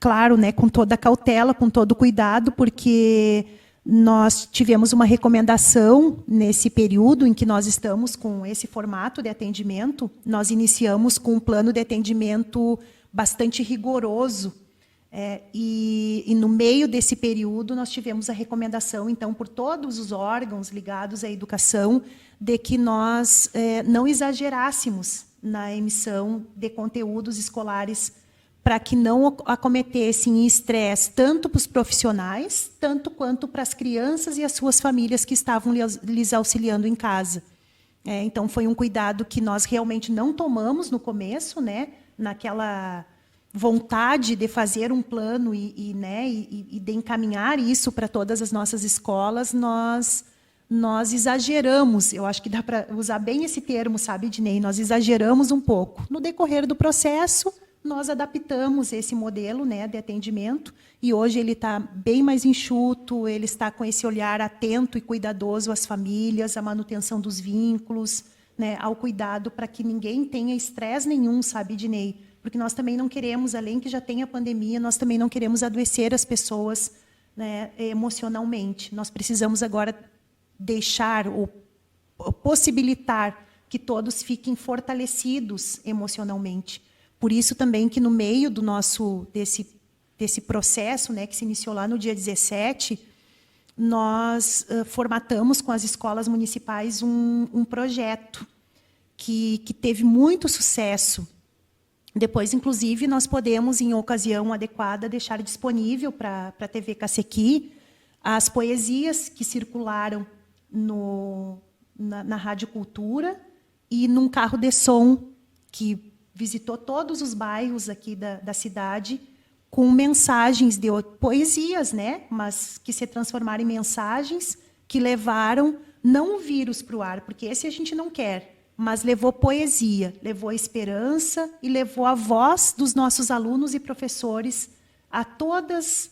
claro, né, com toda a cautela, com todo o cuidado, porque nós tivemos uma recomendação nesse período em que nós estamos com esse formato de atendimento. Nós iniciamos com um plano de atendimento bastante rigoroso, e no meio desse período nós tivemos a recomendação, então, por todos os órgãos ligados à educação, de que nós não exagerássemos na emissão de conteúdos escolares, para que não acometessem estresse tanto para os profissionais, tanto quanto para as crianças e as suas famílias que estavam lhes auxiliando em casa. Então, foi um cuidado que nós realmente não tomamos no começo, né, naquela vontade de fazer um plano e de encaminhar isso para todas as nossas escolas, nós exageramos. Eu acho que dá para usar bem esse termo, sabe, Ednei? Nós exageramos um pouco. No decorrer do processo, nós adaptamos esse modelo, né, de atendimento, e hoje ele está bem mais enxuto, ele está com esse olhar atento e cuidadoso às famílias, à manutenção dos vínculos, né, ao cuidado para que ninguém tenha estresse nenhum, sabe, Ednei? Porque nós também não queremos, além que já tem a pandemia, nós também não queremos adoecer as pessoas, né, emocionalmente. Nós precisamos agora deixar ou possibilitar que todos fiquem fortalecidos emocionalmente. Por isso também que no meio do desse processo, né, que se iniciou lá no dia 17, nós formatamos com as escolas municipais um projeto que teve muito sucesso. Depois, inclusive, nós podemos, em ocasião adequada, deixar disponível para a TV Cacequi as poesias que circularam na Rádio Cultura e num carro de som que visitou todos os bairros aqui da cidade com mensagens de poesias, né, mas que se transformaram em mensagens que levaram não o vírus para o ar, porque esse a gente não quer, mas levou poesia, levou esperança e levou a voz dos nossos alunos e professores a todos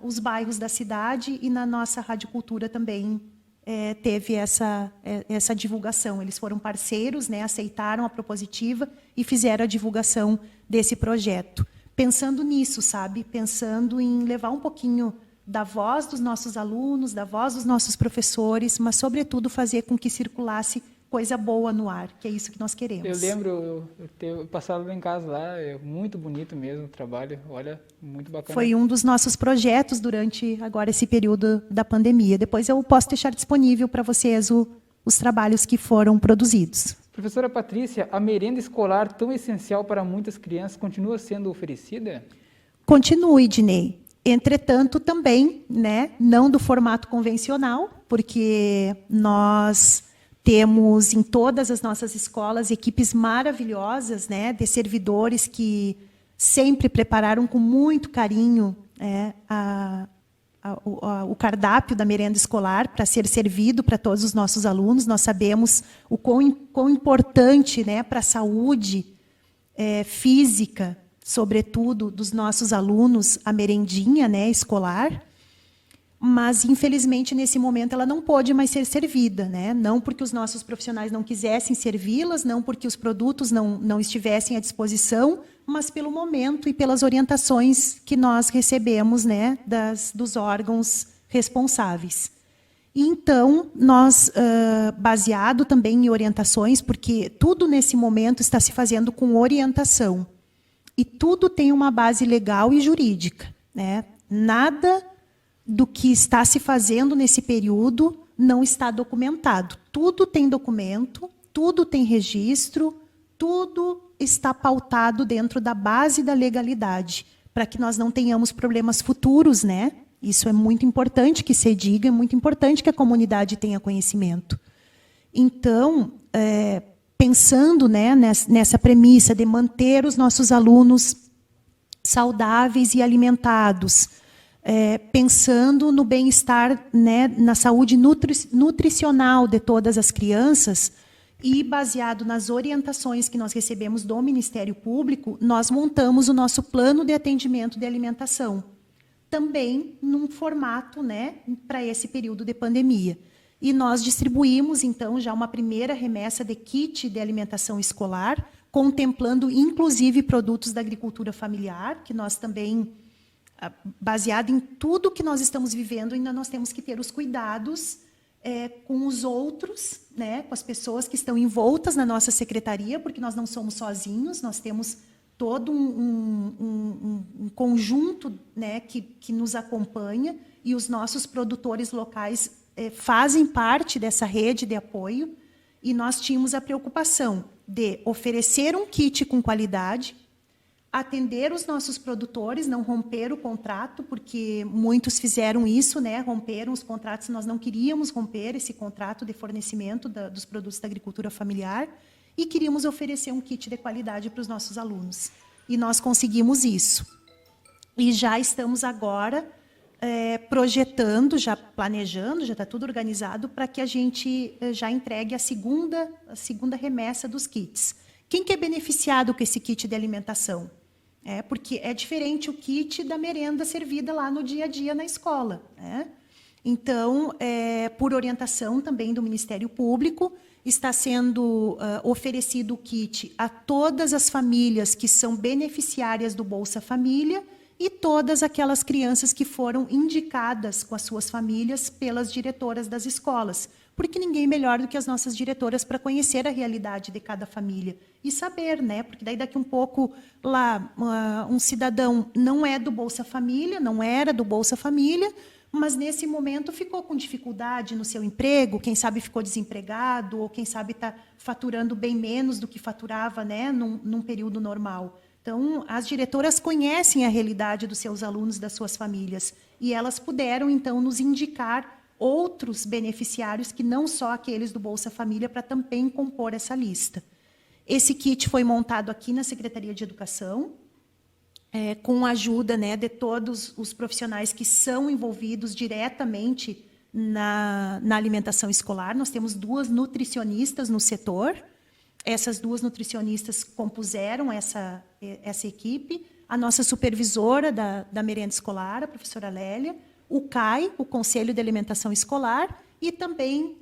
os bairros da cidade, e na nossa Rádio Cultura também teve essa divulgação. Eles foram parceiros, né, aceitaram a propositiva e fizeram a divulgação desse projeto. Pensando nisso, sabe? Pensando em levar um pouquinho da voz dos nossos alunos, da voz dos nossos professores, mas, sobretudo, fazer com que circulasse coisa boa no ar, que é isso que nós queremos. Eu lembro eu ter passado lá em casa, lá, é muito bonito mesmo o trabalho, olha, muito bacana. Foi um dos nossos projetos durante agora esse período da pandemia. Depois eu posso deixar disponível para vocês os trabalhos que foram produzidos. Professora Patrícia, a merenda escolar tão essencial para muitas crianças continua sendo oferecida? Continue, Ednei. Entretanto, também, né, não do formato convencional, porque nós temos em todas as nossas escolas equipes maravilhosas, né, de servidores que sempre prepararam com muito carinho o cardápio da merenda escolar para ser servido para todos os nossos alunos. Nós sabemos o quão importante, né, para a saúde física, sobretudo, dos nossos alunos, a merendinha, né, escolar. Mas, infelizmente, nesse momento, ela não pôde mais ser servida, né? Não porque os nossos profissionais não quisessem servi-las, não porque os produtos não estivessem à disposição, mas pelo momento e pelas orientações que nós recebemos, né, dos órgãos responsáveis. E, então, nós, baseado também em orientações, porque tudo nesse momento está se fazendo com orientação, e tudo tem uma base legal e jurídica, né? Nada do que está se fazendo nesse período não está documentado. Tudo tem documento, tudo tem registro, tudo está pautado dentro da base da legalidade, para que nós não tenhamos problemas futuros, né? Isso é muito importante que se diga, é muito importante que a comunidade tenha conhecimento. Então, pensando, né, nessa premissa de manter os nossos alunos saudáveis e alimentados, pensando no bem-estar, né, na saúde nutricional de todas as crianças, e baseado nas orientações que nós recebemos do Ministério Público, nós montamos o nosso plano de atendimento de alimentação, também num formato, né, para esse período de pandemia. E nós distribuímos, então, já uma primeira remessa de kit de alimentação escolar contemplando inclusive produtos da agricultura familiar, que nós também, baseado em tudo que nós estamos vivendo, ainda nós temos que ter os cuidados com os outros, né, com as pessoas que estão envoltas na nossa secretaria, porque nós não somos sozinhos, nós temos todo um conjunto, né, que nos acompanha, e os nossos produtores locais fazem parte dessa rede de apoio, e nós tínhamos a preocupação de oferecer um kit com qualidade, atender os nossos produtores, não romper o contrato, porque muitos fizeram isso, né? Romperam os contratos, nós não queríamos romper esse contrato de fornecimento dos produtos da agricultura familiar, e queríamos oferecer um kit de qualidade para os nossos alunos. E nós conseguimos isso. E já estamos agora projetando, já planejando, já está tudo organizado para que a gente já entregue a segunda remessa dos kits. Quem que é beneficiado com esse kit de alimentação? Porque é diferente o kit da merenda servida lá no dia a dia na escola, né? Então, por orientação também do Ministério Público, está sendo oferecido o kit a todas as famílias que são beneficiárias do Bolsa Família e todas aquelas crianças que foram indicadas com as suas famílias pelas diretoras das escolas, porque ninguém melhor do que as nossas diretoras para conhecer a realidade de cada família e saber, né? Porque daí daqui um pouco lá um cidadão não é do Bolsa Família, não era do Bolsa Família, mas nesse momento ficou com dificuldade no seu emprego, quem sabe ficou desempregado, ou quem sabe está faturando bem menos do que faturava, né, num período normal. Então, as diretoras conhecem a realidade dos seus alunos, das suas famílias, e elas puderam, então, nos indicar outros beneficiários que não só aqueles do Bolsa Família, para também compor essa lista. Esse kit foi montado aqui na Secretaria de Educação, com a ajuda, né, de todos os profissionais que são envolvidos diretamente na alimentação escolar. Nós temos 2 nutricionistas no setor. Essas 2 nutricionistas compuseram essa equipe. A nossa supervisora da merenda escolar, a professora Lélia, o CAI, o Conselho de Alimentação Escolar, e também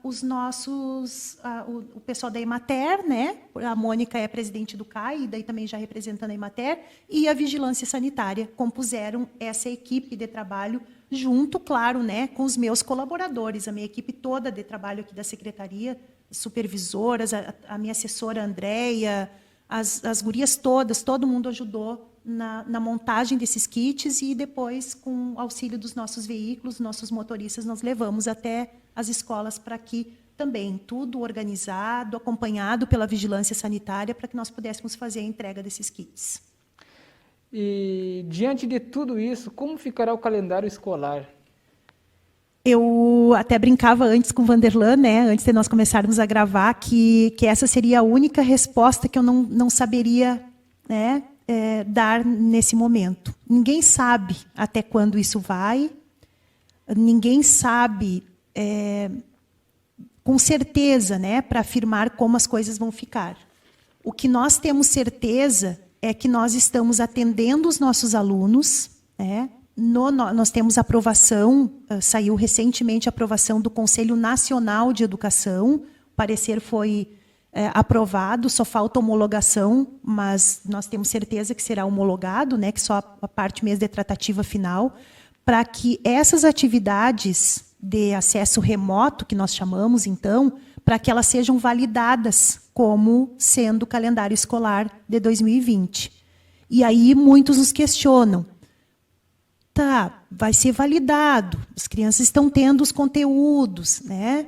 o pessoal da Emater, né? A Mônica é presidente do CAI, e daí também já representando a Emater, e a Vigilância Sanitária compuseram essa equipe de trabalho junto, claro, né, com os meus colaboradores, a minha equipe toda de trabalho aqui da Secretaria, supervisoras, a minha assessora Andréia, as gurias todas, todo mundo ajudou na montagem desses kits, e depois, com o auxílio dos nossos veículos, nossos motoristas, nós levamos até as escolas para que também tudo organizado, acompanhado pela vigilância sanitária, para que nós pudéssemos fazer a entrega desses kits. E, diante de tudo isso, como ficará o calendário escolar? Eu até brincava antes com o Vanderlan, né, antes de nós começarmos a gravar, que essa seria a única resposta que eu não saberia, né, dar nesse momento. Ninguém sabe até quando isso vai, ninguém sabe com certeza, né, para afirmar como as coisas vão ficar. O que nós temos certeza é que nós estamos atendendo os nossos alunos, né? Nós temos aprovação, saiu recentemente a aprovação do Conselho Nacional de Educação, o parecer foi aprovado, só falta homologação, mas nós temos certeza que será homologado, né, que só a parte mesmo de tratativa final, para que essas atividades de acesso remoto, que nós chamamos, então, para que elas sejam validadas como sendo o calendário escolar de 2020. E aí muitos nos questionam, tá, vai ser validado, as crianças estão tendo os conteúdos, né?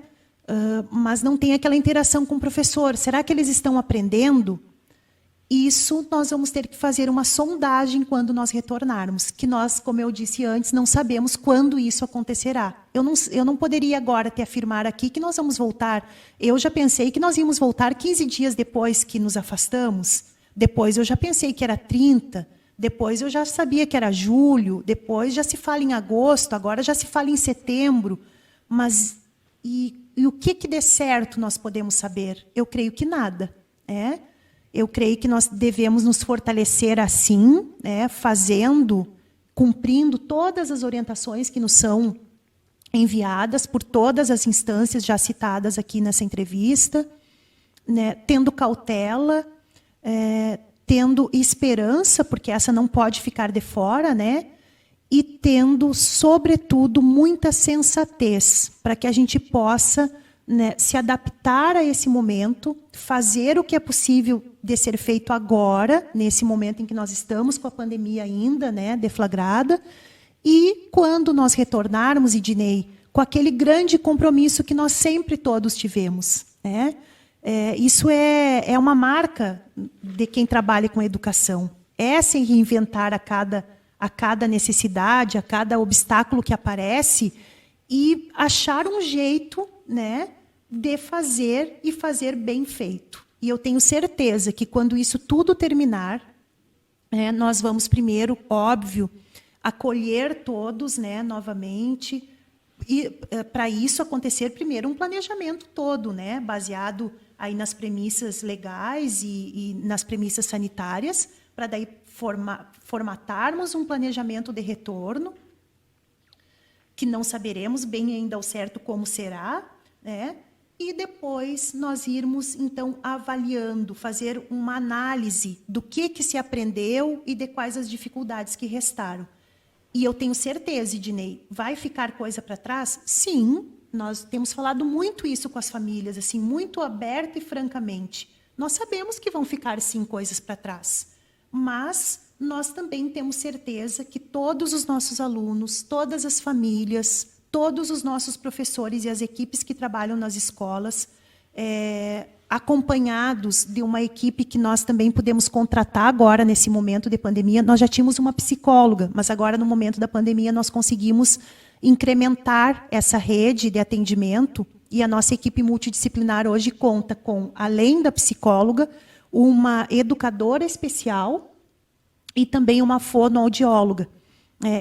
Mas não tem aquela interação com o professor. Será que eles estão aprendendo? Isso nós vamos ter que fazer uma sondagem quando nós retornarmos, que nós, como eu disse antes, não sabemos quando isso acontecerá. Eu não poderia agora te afirmar aqui que nós vamos voltar. Eu já pensei que nós íamos voltar 15 dias depois que nos afastamos. Depois eu já pensei que era 30. Depois eu já sabia que era julho. Depois já se fala em agosto. Agora já se fala em setembro. Mas e o que de certo nós podemos saber? Eu creio que nada, né? Eu creio que nós devemos nos fortalecer assim, né, cumprindo todas as orientações que nos são enviadas por todas as instâncias já citadas aqui nessa entrevista, né, tendo cautela, tendo esperança, porque essa não pode ficar de fora, né? E tendo, sobretudo, muita sensatez, para que a gente possa, né, se adaptar a esse momento, fazer o que é possível de ser feito agora, nesse momento em que nós estamos com a pandemia ainda, né, deflagrada, e quando nós retornarmos, Ednei, com aquele grande compromisso que nós sempre todos tivemos, né? Isso é uma marca de quem trabalha com educação. É se reinventar a cada necessidade, a cada obstáculo que aparece e achar um jeito, né, de fazer e fazer bem feito. E eu tenho certeza que quando isso tudo terminar, nós vamos primeiro, óbvio, acolher todos, né, novamente. E para isso acontecer, primeiro um planejamento todo, né, baseado aí nas premissas legais e nas premissas sanitárias, para daí formatarmos um planejamento de retorno, que não saberemos bem ainda ao certo como será, né? E depois nós irmos, então, avaliando, fazer uma análise do que se aprendeu e de quais as dificuldades que restaram. E eu tenho certeza, Ednei, vai ficar coisa para trás? Sim, nós temos falado muito isso com as famílias, assim, muito aberto e francamente. Nós sabemos que vão ficar, sim, coisas para trás. Mas nós também temos certeza que todos os nossos alunos, todas as famílias, todos os nossos professores e as equipes que trabalham nas escolas, acompanhados de uma equipe que nós também podemos contratar agora, nesse momento de pandemia. Nós já tínhamos uma psicóloga, mas agora, no momento da pandemia, nós conseguimos incrementar essa rede de atendimento, e a nossa equipe multidisciplinar hoje conta com, além da psicóloga, uma educadora especial e também uma fonoaudióloga.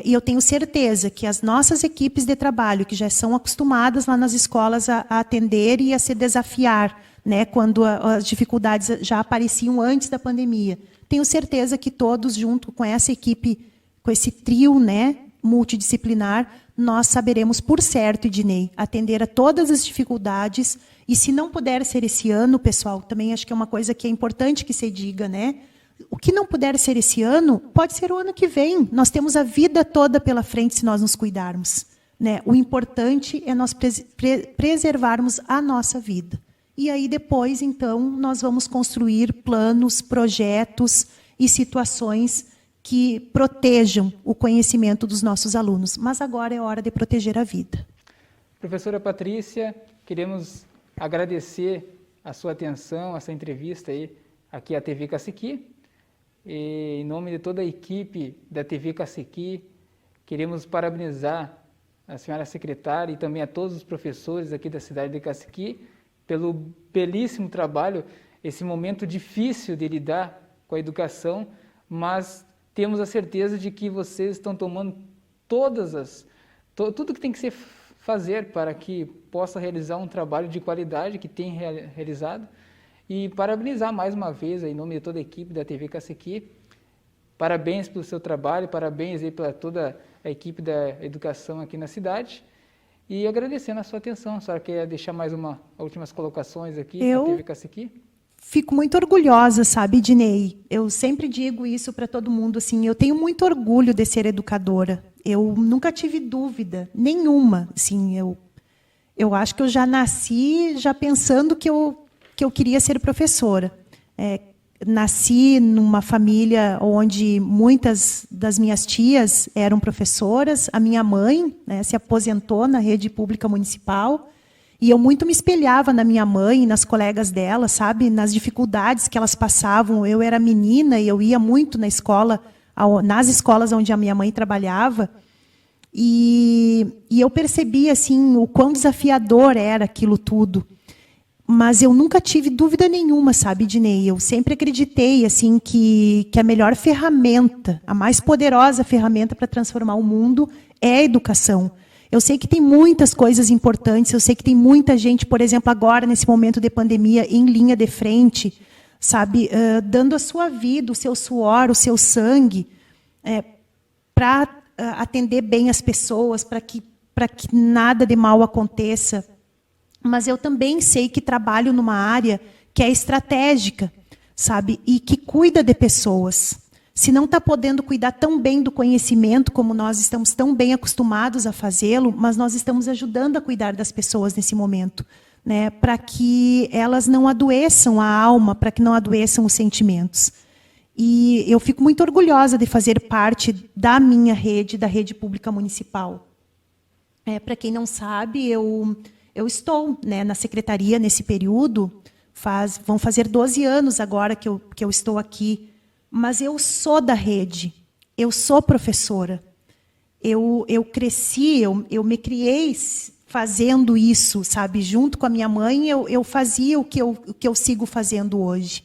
E eu tenho certeza que as nossas equipes de trabalho, que já são acostumadas lá nas escolas a atender e a se desafiar, né, quando as dificuldades já apareciam antes da pandemia, tenho certeza que todos, junto com essa equipe, com esse trio, né, multidisciplinar, nós saberemos, por certo, Ednei, atender a todas as dificuldades. E se não puder ser esse ano, pessoal, também acho que é uma coisa que é importante que se diga, né? O que não puder ser esse ano, pode ser o ano que vem. Nós temos a vida toda pela frente se nós nos cuidarmos, né? O importante é nós preservarmos a nossa vida. E aí depois, então, nós vamos construir planos, projetos e situações que protejam o conhecimento dos nossos alunos. Mas agora é hora de proteger a vida. Professora Patrícia, queremos agradecer a sua atenção, essa entrevista aí, aqui à TV Cacequi. E, em nome de toda a equipe da TV Cacequi, queremos parabenizar a senhora secretária e também a todos os professores aqui da cidade de Cacequi pelo belíssimo trabalho, esse momento difícil de lidar com a educação, mas temos a certeza de que vocês estão tomando tudo que tem que ser fazer para que possa realizar um trabalho de qualidade que tem realizado. E parabenizar mais uma vez, em nome de toda a equipe da TV Cacequi, parabéns pelo seu trabalho, parabéns aí para toda a equipe da educação aqui na cidade. E agradecendo a sua atenção. A senhora quer deixar mais últimas colocações aqui na TV Cacequi? Fico muito orgulhosa, sabe, Ednei? Eu sempre digo isso para todo mundo, assim, eu tenho muito orgulho de ser educadora. Eu nunca tive dúvida nenhuma, assim, eu acho que eu já nasci já pensando que eu queria ser professora. Nasci numa família onde muitas das minhas tias eram professoras. A minha mãe, né, se aposentou na rede pública municipal. E eu muito me espelhava na minha mãe, nas colegas dela, sabe? Nas dificuldades que elas passavam. Eu era menina e eu ia muito na escola, nas escolas onde a minha mãe trabalhava. E eu percebi assim, o quão desafiador era aquilo tudo. Mas eu nunca tive dúvida nenhuma, sabe, Ednei? Eu sempre acreditei assim, que a melhor ferramenta, a mais poderosa ferramenta para transformar o mundo é a educação. Eu sei que tem muitas coisas importantes, eu sei que tem muita gente, por exemplo, agora, nesse momento de pandemia, em linha de frente, sabe, dando a sua vida, o seu suor, o seu sangue, para atender bem as pessoas, para que nada de mal aconteça. Mas eu também sei que trabalho numa área que é estratégica, sabe? E que cuida de pessoas. Se não está podendo cuidar tão bem do conhecimento, como nós estamos tão bem acostumados a fazê-lo, mas nós estamos ajudando a cuidar das pessoas nesse momento, né? Para que elas não adoeçam a alma, para que não adoeçam os sentimentos. E eu fico muito orgulhosa de fazer parte da minha rede, da rede pública municipal. Para quem não sabe, eu estou, né, na secretaria nesse período, vão fazer 12 anos agora que eu estou aqui, mas eu sou da rede, eu sou professora. Eu cresci, eu me criei fazendo isso, sabe? Junto com a minha mãe, eu fazia o que eu sigo fazendo hoje.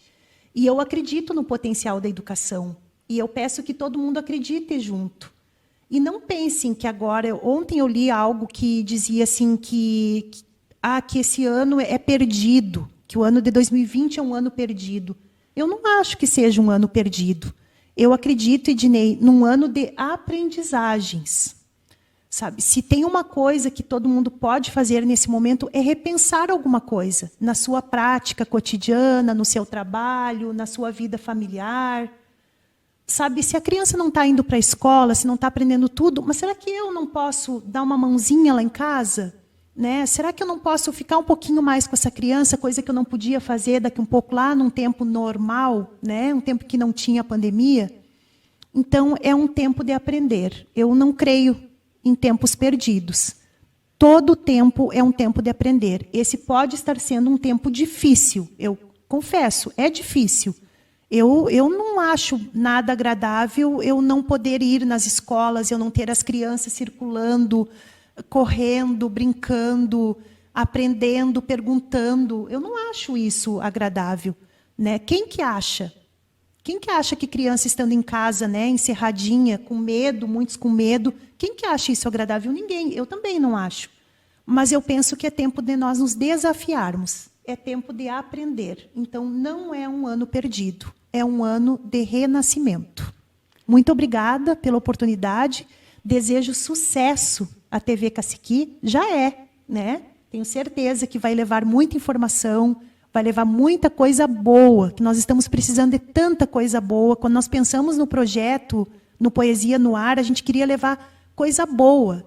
E eu acredito no potencial da educação. E eu peço que todo mundo acredite junto. E não pensem que agora... Ontem eu li algo que dizia assim que esse ano é perdido, que o ano de 2020 é um ano perdido. Eu não acho que seja um ano perdido. Eu acredito, Ednei, num ano de aprendizagens. Sabe? Se tem uma coisa que todo mundo pode fazer nesse momento é repensar alguma coisa na sua prática cotidiana, no seu trabalho, na sua vida familiar. Sabe, se a criança não está indo para a escola, se não está aprendendo tudo, mas será que eu não posso dar uma mãozinha lá em casa? Né? Será que eu não posso ficar um pouquinho mais com essa criança, coisa que eu não podia fazer daqui um pouco lá, num tempo normal, né? Um tempo que não tinha pandemia? Então, é um tempo de aprender. Eu não creio em tempos perdidos. Todo tempo é um tempo de aprender. Esse pode estar sendo um tempo difícil, eu confesso, é difícil. Eu não acho nada agradável eu não poder ir nas escolas, eu não ter as crianças circulando, correndo, brincando, aprendendo, perguntando. Eu não acho isso agradável, né? Quem que acha? Quem que acha que criança estando em casa, né, encerradinha, com medo, muitos com medo, quem que acha isso agradável? Ninguém. Eu também não acho. Mas eu penso que é tempo de nós nos desafiarmos. É tempo de aprender. Então, não é um ano perdido. É um ano de renascimento. Muito obrigada pela oportunidade. Desejo sucesso à TV Caciqui. Já é, né? Tenho certeza que vai levar muita informação, vai levar muita coisa boa, que nós estamos precisando de tanta coisa boa. Quando nós pensamos no projeto, no Poesia no Ar, a gente queria levar coisa boa.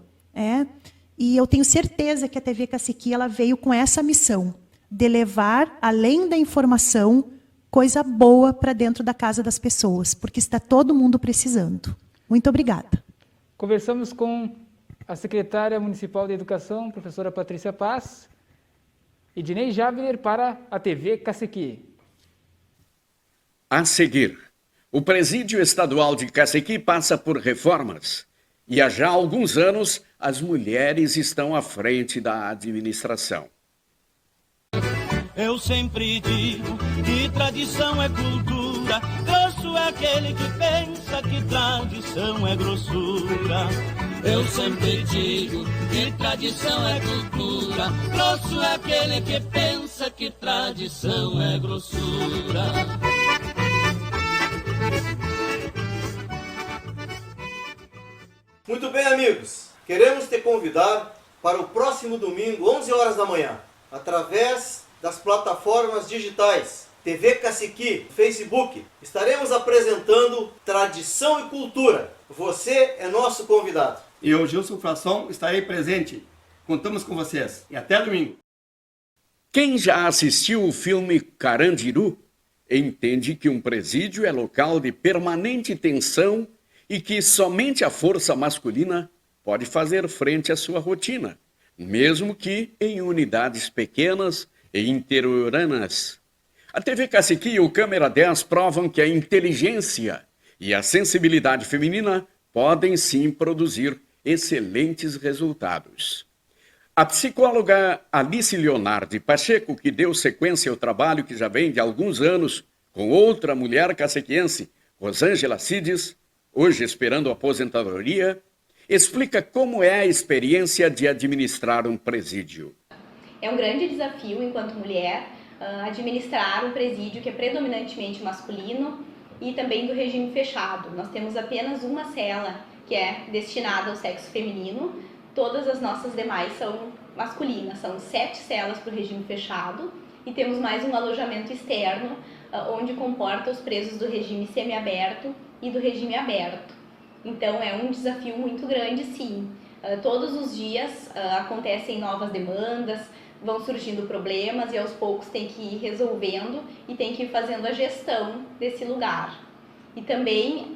E eu tenho certeza que a TV Caciqui ela veio com essa missão, de levar, além da informação, coisa boa para dentro da casa das pessoas, porque está todo mundo precisando. Muito obrigada. Conversamos com a secretária municipal de Educação, professora Patrícia Paz, Ednei Javner para a TV Caciqui. A seguir, o Presídio Estadual de Caciqui passa por reformas e há já alguns anos as mulheres estão à frente da administração. Eu sempre digo que tradição é cultura, grosso é aquele que pensa que tradição é grossura. Eu sempre digo que tradição é cultura, grosso é aquele que pensa que tradição é grossura. Muito bem, amigos. Queremos te convidar para o próximo domingo, 11 horas da manhã, através das plataformas digitais TV Caciqui, Facebook. Estaremos apresentando Tradição e Cultura. Você é nosso convidado. Eu, Gilson Fração, estarei presente. Contamos com vocês. E até domingo. Quem já assistiu o filme Carandiru entende que um presídio é local de permanente tensão e que somente a força masculina pode fazer frente à sua rotina, mesmo que em unidades pequenas e interioranas. A TV Caciqui e o Câmera 10 provam que a inteligência e a sensibilidade feminina podem sim produzir excelentes resultados. A psicóloga Alice Leonardi Pacheco, que deu sequência ao trabalho que já vem de alguns anos com outra mulher cacequiense, Rosângela Cides, hoje esperando aposentadoria, explica como é a experiência de administrar um presídio. É um grande desafio, enquanto mulher, administrar um presídio que é predominantemente masculino e também do regime fechado. Nós temos apenas uma cela que é destinada ao sexo feminino, todas as nossas demais são masculinas, são 7 celas para o regime fechado e temos mais um alojamento externo, onde comporta os presos do regime semiaberto e do regime aberto. Então é um desafio muito grande, sim. Todos os dias acontecem novas demandas, vão surgindo problemas e aos poucos tem que ir resolvendo e tem que ir fazendo a gestão desse lugar. E também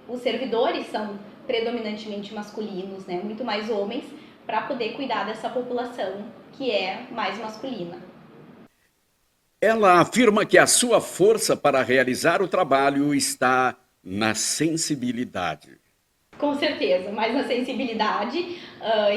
os servidores são predominantemente masculinos, né? Muito mais homens, para poder cuidar dessa população que é mais masculina. Ela afirma que a sua força para realizar o trabalho está na sensibilidade. Com certeza, mas na sensibilidade,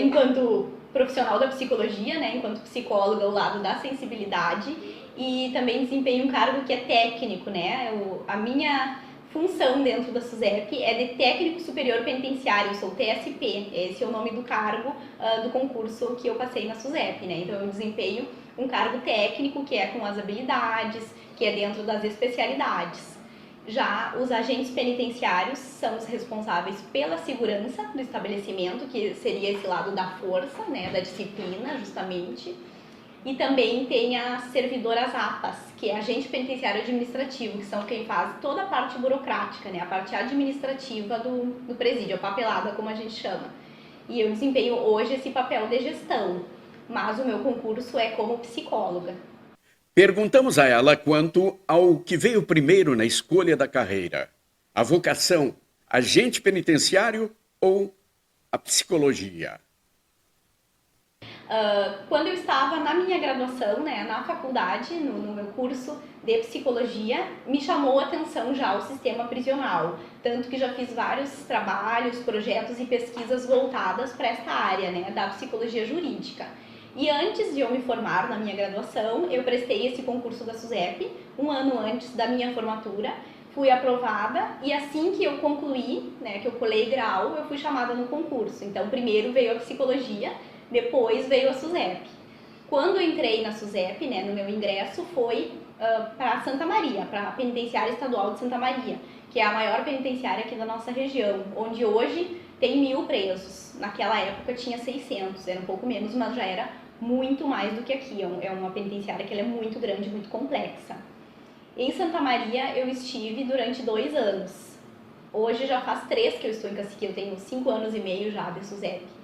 enquanto profissional da psicologia, né, enquanto psicóloga ao lado da sensibilidade, e também desempenho um cargo que é técnico, né? A minha função dentro da SUSEP é de técnico superior penitenciário, eu sou TSP, esse é o nome do cargo do concurso que eu passei na SUSEP, né? Então eu desempenho um cargo técnico que é com as habilidades, que é dentro das especialidades. Já os agentes penitenciários são os responsáveis pela segurança do estabelecimento, que seria esse lado da força, né, da disciplina, justamente. E também tem as servidoras APAS, que é agente penitenciário administrativo, que são quem faz toda a parte burocrática, né, a parte administrativa do presídio, a papelada, como a gente chama. E eu desempenho hoje esse papel de gestão, mas o meu concurso é como psicóloga. Perguntamos a ela quanto ao que veio primeiro na escolha da carreira: a vocação, agente penitenciário ou a psicologia? Quando eu estava na minha graduação, né, na faculdade, no meu curso de psicologia, me chamou a atenção já o sistema prisional, tanto que já fiz vários trabalhos, projetos e pesquisas voltadas para essa área, né, da psicologia jurídica. E antes de eu me formar na minha graduação, eu prestei esse concurso da SUSEP, um ano antes da minha formatura, fui aprovada e assim que eu concluí, né, que eu colei grau, eu fui chamada no concurso. Então, primeiro veio a psicologia, depois veio a SUSEP. Quando eu entrei na SUSEP, né, no meu ingresso, foi para Santa Maria, para a Penitenciária Estadual de Santa Maria, que é a maior penitenciária aqui da nossa região, onde hoje tem 1.000 presos. Naquela época tinha 600, era um pouco menos, mas já era muito mais do que aqui. É uma penitenciária que ela é muito grande, muito complexa. Em Santa Maria eu estive durante 2 anos. Hoje já faz 3 que eu estou em Caciqui, eu tenho 5 anos e meio já de SUSEP.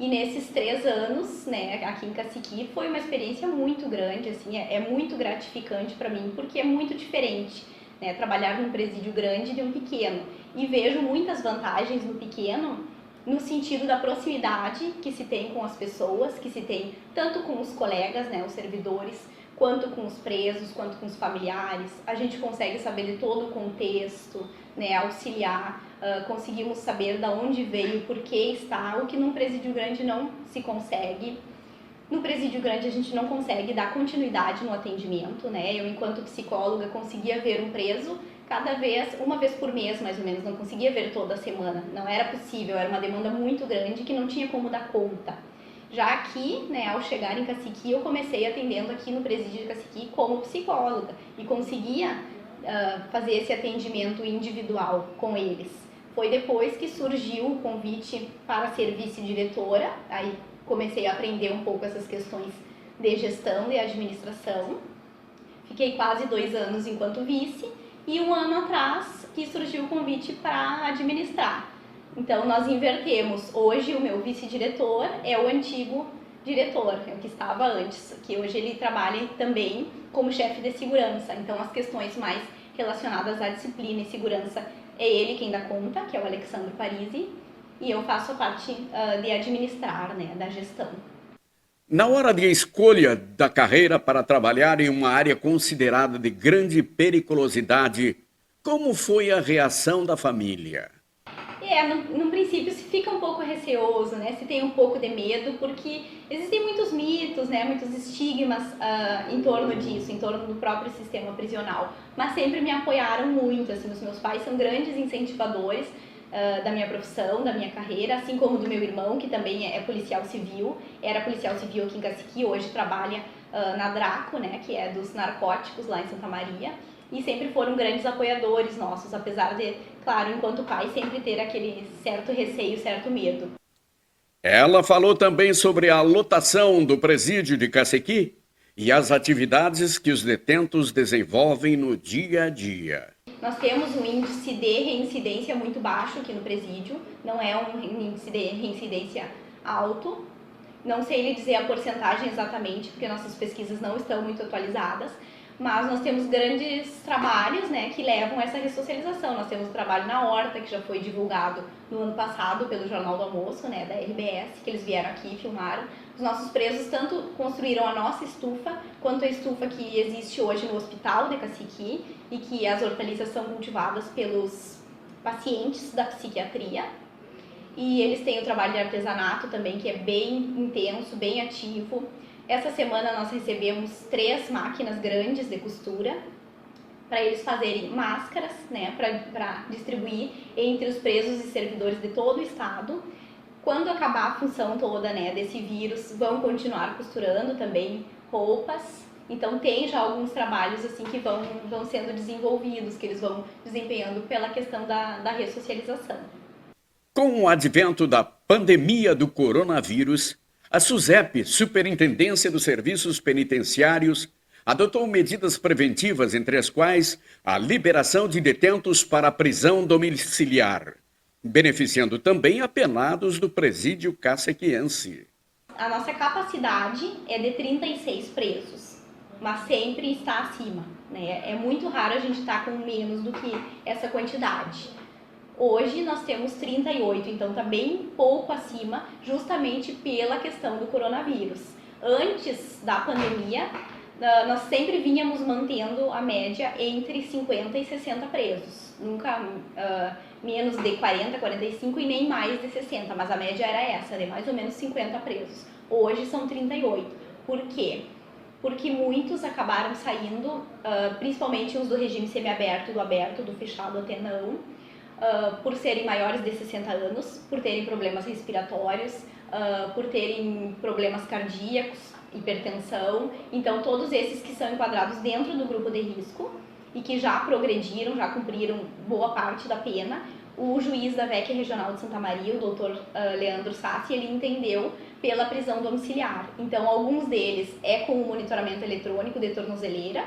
E nesses 3 anos, né, aqui em Caciqui, foi uma experiência muito grande, assim, é muito gratificante para mim, porque é muito diferente, né, trabalhar num presídio grande de um pequeno. E vejo muitas vantagens no pequeno, no sentido da proximidade que se tem com as pessoas, que se tem tanto com os colegas, né, os servidores, quanto com os presos, quanto com os familiares. A gente consegue saber de todo o contexto, né, auxiliar, conseguimos saber de onde veio, por que está, o que num presídio grande não se consegue. No presídio grande a gente não consegue dar continuidade no atendimento, né? Eu, enquanto psicóloga, conseguia ver um preso uma vez por mês, mais ou menos, não conseguia ver toda semana, não era possível, era uma demanda muito grande que não tinha como dar conta. Já aqui, né, ao chegar em Caciqui, eu comecei atendendo aqui no presídio de Caciqui como psicóloga e conseguia fazer esse atendimento individual com eles. Foi depois que surgiu o convite para ser vice-diretora, aí comecei a aprender um pouco essas questões de gestão e administração. Fiquei quase 2 anos enquanto vice e 1 ano atrás que surgiu o convite para administrar. Então nós invertemos. Hoje o meu vice-diretor é o antigo diretor, é o que estava antes, que hoje ele trabalha também como chefe de segurança. Então as questões mais relacionadas à disciplina e segurança é ele quem dá conta, que é o Alexandre Parisi, e eu faço a parte de administrar, né, da gestão. Na hora de escolha da carreira para trabalhar em uma área considerada de grande periculosidade, como foi a reação da família? No princípio se fica um pouco receoso, né? Se tem um pouco de medo, porque existem muitos mitos, né? Muitos estigmas em torno disso, em torno do próprio sistema prisional. Mas sempre me apoiaram muito, assim, os meus pais são grandes incentivadores da minha profissão, da minha carreira, assim como do meu irmão, que também é policial civil, era policial civil aqui em Caciqui, hoje trabalha na Draco, né? Que é dos narcóticos lá em Santa Maria. E sempre foram grandes apoiadores nossos, apesar de, claro, enquanto pai, sempre ter aquele certo receio, certo medo. Ela falou também sobre a lotação do presídio de Caciqui e as atividades que os detentos desenvolvem no dia a dia. Nós temos um índice de reincidência muito baixo aqui no presídio, não é um índice de reincidência alto. Não sei lhe dizer a porcentagem exatamente, porque nossas pesquisas não estão muito atualizadas, mas nós temos grandes trabalhos, né, que levam a essa ressocialização. Nós temos o trabalho na Horta, que já foi divulgado no ano passado pelo Jornal do Almoço, né, da RBS, que eles vieram aqui e filmaram. Os nossos presos tanto construíram a nossa estufa, quanto a estufa que existe hoje no Hospital de Caciqui, e que as hortaliças são cultivadas pelos pacientes da psiquiatria. E eles têm o trabalho de artesanato também, que é bem intenso, bem ativo. Essa semana nós recebemos 3 máquinas grandes de costura para eles fazerem máscaras, né, para distribuir entre os presos e servidores de todo o estado. Quando acabar a função toda, né, desse vírus, vão continuar costurando também roupas. Então tem já alguns trabalhos assim que vão sendo desenvolvidos, que eles vão desempenhando pela questão da ressocialização. Com o advento da pandemia do coronavírus, a SUSEP, Superintendência dos Serviços Penitenciários, adotou medidas preventivas, entre as quais a liberação de detentos para a prisão domiciliar, beneficiando também apenados do presídio cacequiense. A nossa capacidade é de 36 presos, mas sempre está acima, né? É muito raro a gente estar com menos do que essa quantidade. Hoje nós temos 38, então está bem pouco acima, justamente pela questão do coronavírus. Antes da pandemia, nós sempre vínhamos mantendo a média entre 50 e 60 presos. Nunca menos de 40, 45 e nem mais de 60, mas a média era essa, de mais ou menos 50 presos. Hoje são 38. Por quê? Porque muitos acabaram saindo, principalmente os do regime semiaberto, do aberto, do fechado até não, por serem maiores de 60 anos, por terem problemas respiratórios, por terem problemas cardíacos, hipertensão. Então, todos esses que são enquadrados dentro do grupo de risco e que já progrediram, já cumpriram boa parte da pena, o juiz da VEC Regional de Santa Maria, o doutor Leandro Sassi, ele entendeu pela prisão domiciliar. Então, alguns deles é com o monitoramento eletrônico de tornozeleira,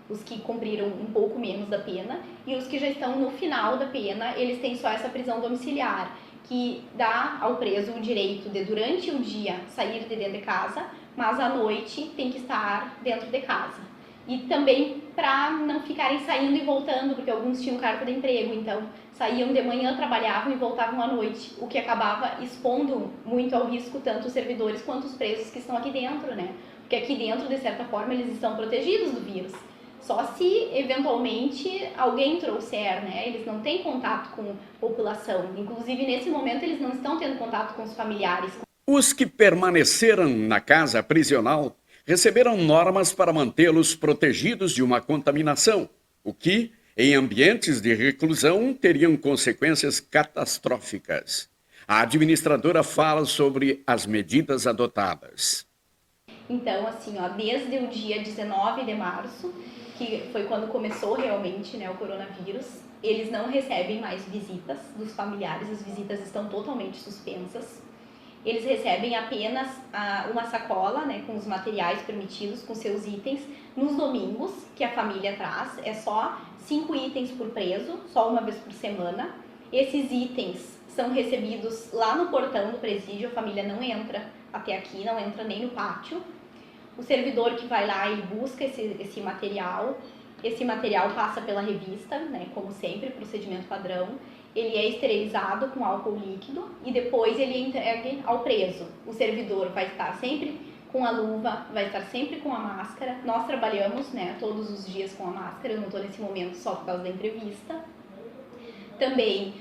os que cumpriram um pouco menos da pena, e os que já estão no final da pena, eles têm só essa prisão domiciliar, que dá ao preso o direito de, durante o dia, sair de dentro de casa, mas à noite tem que estar dentro de casa. E também para não ficarem saindo e voltando, porque alguns tinham carta de emprego, então saíam de manhã, trabalhavam e voltavam à noite, o que acabava expondo muito ao risco tanto os servidores quanto os presos que estão aqui dentro, né? Porque aqui dentro, de certa forma, eles estão protegidos do vírus. Só se, eventualmente, alguém trouxer, né? Eles não têm contato com a população. Inclusive, nesse momento, eles não estão tendo contato com os familiares. Os que permaneceram na casa prisional receberam normas para mantê-los protegidos de uma contaminação, o que, em ambientes de reclusão, teriam consequências catastróficas. A administradora fala sobre as medidas adotadas. Então, assim, desde o dia 19 de março, que foi quando começou realmente, né, o coronavírus, eles não recebem mais visitas dos familiares, as visitas estão totalmente suspensas. Eles recebem apenas uma sacola, né, com os materiais permitidos, com seus itens, nos domingos, que a família traz. É só 5 itens por preso, só uma vez por semana. Esses itens são recebidos lá no portão do presídio, a família não entra até aqui, não entra nem no pátio. O servidor que vai lá e busca esse material passa pela revista, né, como sempre, procedimento padrão. Ele é esterilizado com álcool líquido e depois ele é entregue ao preso. O servidor vai estar sempre com a luva, vai estar sempre com a máscara. Nós trabalhamos, né, todos os dias com a máscara, eu não estou nesse momento só por causa da entrevista. Também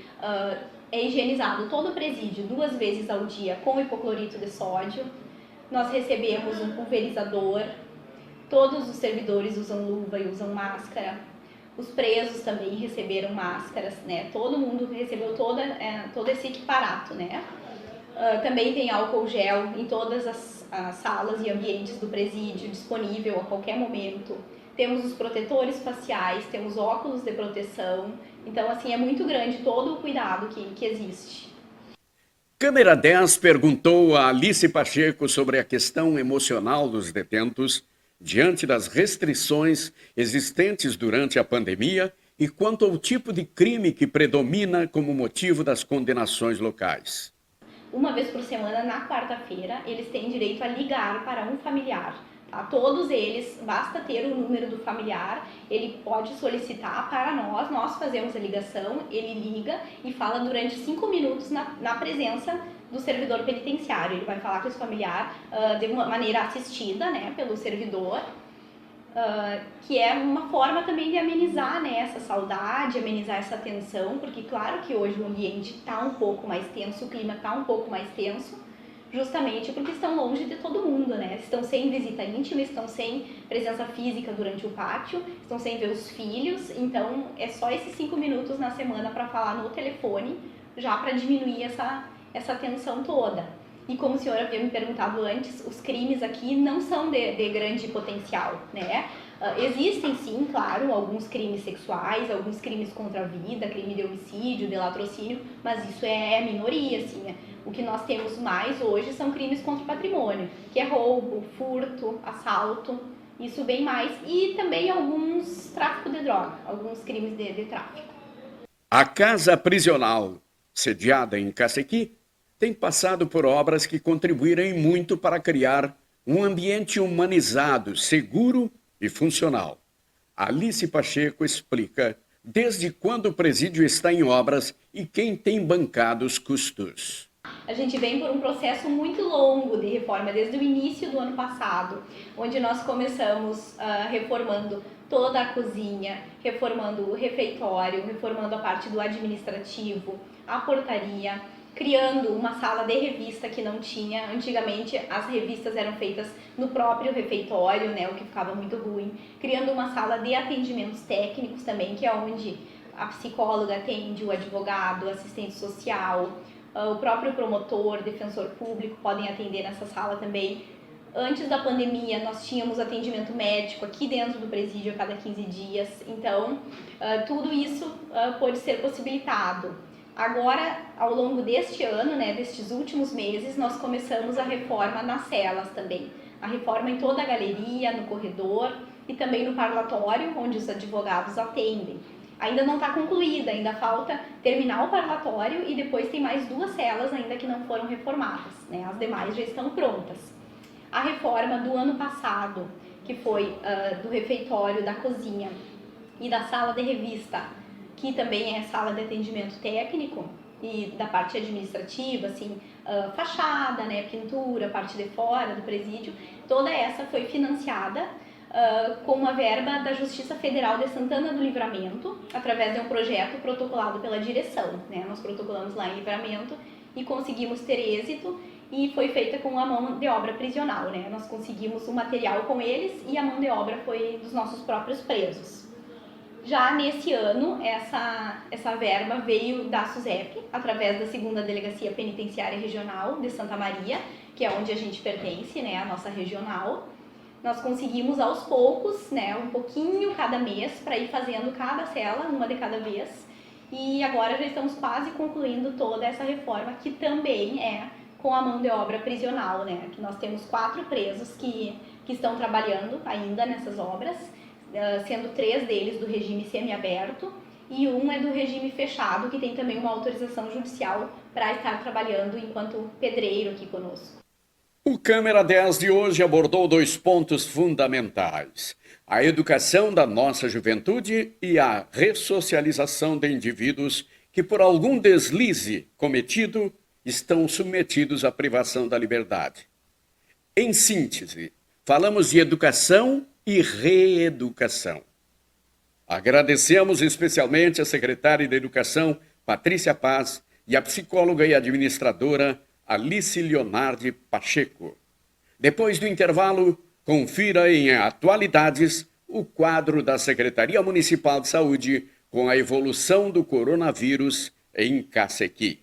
é higienizado todo o presídio 2 vezes ao dia com hipoclorito de sódio. Nós recebemos um pulverizador, todos os servidores usam luva e usam máscara. Os presos também receberam máscaras, né? Todo mundo recebeu todo esse equiparato, né? Também tem álcool gel em todas as salas e ambientes do presídio, disponível a qualquer momento. Temos os protetores faciais, temos óculos de proteção. Então, assim, é muito grande todo o cuidado que existe. Câmera 10 perguntou a Alice Pacheco sobre a questão emocional dos detentos diante das restrições existentes durante a pandemia e quanto ao tipo de crime que predomina como motivo das condenações locais. Uma vez por semana, na quarta-feira, eles têm direito a ligar para um familiar. Tá? Todos eles, basta ter o número do familiar, ele pode solicitar para nós fazemos a ligação, ele liga e fala durante 5 minutos na presença do servidor penitenciário. Ele vai falar com esse familiar de uma maneira assistida, né, pelo servidor, que é uma forma também de amenizar, né, essa saudade, amenizar essa tensão, porque claro que hoje o ambiente está um pouco mais tenso, o clima está um pouco mais tenso, justamente porque estão longe de todo mundo, né? Estão sem visita íntima, estão sem presença física durante o pátio, estão sem ver os filhos, então é só esses 5 minutos na semana para falar no telefone, já para diminuir essa tensão toda. E como o senhor havia me perguntado antes, os crimes aqui não são de grande potencial, né? Existem sim, claro, alguns crimes sexuais, alguns crimes contra a vida, crime de homicídio, de latrocínio, mas isso é minoria, assim. O que nós temos mais hoje são crimes contra o patrimônio, que é roubo, furto, assalto, isso bem mais, e também alguns tráfico de droga, alguns crimes de tráfico. A Casa Prisional, sediada em Cacequi, tem passado por obras que contribuíram muito para criar um ambiente humanizado, seguro e funcional. Alice Pacheco explica desde quando o presídio está em obras e quem tem bancado os custos. A gente vem por um processo muito longo de reforma, desde o início do ano passado, onde nós começamos reformando toda a cozinha, reformando o refeitório, reformando a parte do administrativo, a portaria, criando uma sala de revista que não tinha. Antigamente as revistas eram feitas no próprio refeitório, né, o que ficava muito ruim. Criando uma sala de atendimentos técnicos também, que é onde a psicóloga atende, o advogado, o assistente social, o próprio promotor, defensor público podem atender nessa sala também. Antes da pandemia, nós tínhamos atendimento médico aqui dentro do presídio a cada 15 dias. Então, tudo isso pode ser possibilitado. Agora, ao longo deste ano, né, destes últimos meses, nós começamos a reforma nas celas também. A reforma em toda a galeria, no corredor e também no parlatório, onde os advogados atendem. Ainda não está concluída, ainda falta terminar o parlatório e depois tem mais 2 celas ainda que não foram reformadas, né? As demais já estão prontas. A reforma do ano passado, que foi do refeitório, da cozinha e da sala de revista, que também é sala de atendimento técnico e da parte administrativa, assim, fachada, né, pintura, parte de fora do presídio, toda essa foi financiada com uma verba da Justiça Federal de Santana do Livramento, através de um projeto protocolado pela direção, né? Nós protocolamos lá em Livramento e conseguimos ter êxito, e foi feita com a mão de obra prisional, né? Nós conseguimos o material com eles e a mão de obra foi dos nossos próprios presos. Já nesse ano, essa verba veio da SUSEP, através da 2ª Delegacia Penitenciária Regional de Santa Maria, que é onde a gente pertence, né, a nossa regional. Nós conseguimos aos poucos, né, um pouquinho cada mês, para ir fazendo cada cela, uma de cada vez. E agora já estamos quase concluindo toda essa reforma, que também é com a mão de obra prisional, né? Que nós temos 4 presos que estão trabalhando ainda nessas obras, sendo 3 deles do regime semiaberto e um é do regime fechado, que tem também uma autorização judicial para estar trabalhando enquanto pedreiro aqui conosco. O Câmara 10 de hoje abordou 2 pontos fundamentais: a educação da nossa juventude e a ressocialização de indivíduos que, por algum deslize cometido, estão submetidos à privação da liberdade. Em síntese, falamos de educação e reeducação. Agradecemos especialmente a secretária de Educação, Patrícia Paz, e a psicóloga e administradora Alice Leonardi Pacheco. Depois do intervalo, confira em Atualidades o quadro da Secretaria Municipal de Saúde com a evolução do coronavírus em Cacequi.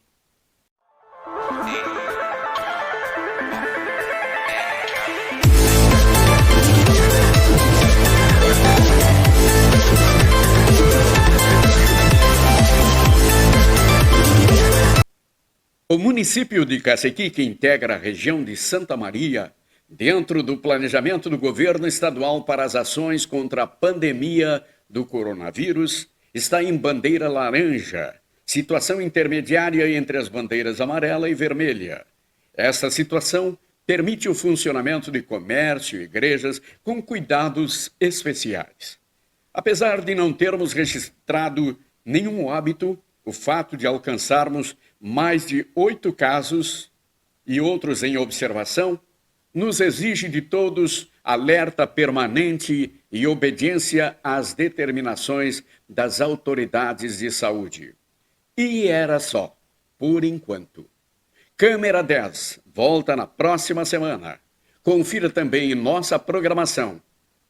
O município de Cacequi, que integra a região de Santa Maria, dentro do planejamento do governo estadual para as ações contra a pandemia do coronavírus, está em bandeira laranja, situação intermediária entre as bandeiras amarela e vermelha. Esta situação permite o funcionamento de comércio e igrejas com cuidados especiais. Apesar de não termos registrado nenhum óbito, o fato de alcançarmos mais de 8 casos e outros em observação nos exige de todos alerta permanente e obediência às determinações das autoridades de saúde. E era só, por enquanto. Câmera 10 volta na próxima semana. Confira também nossa programação.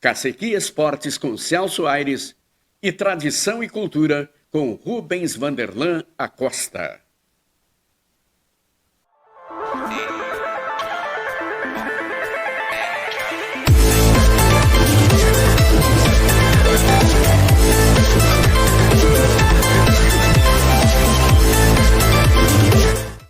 Cacequi Esportes com Celso Aires e Tradição e Cultura com Rubens Vanderlan Acosta.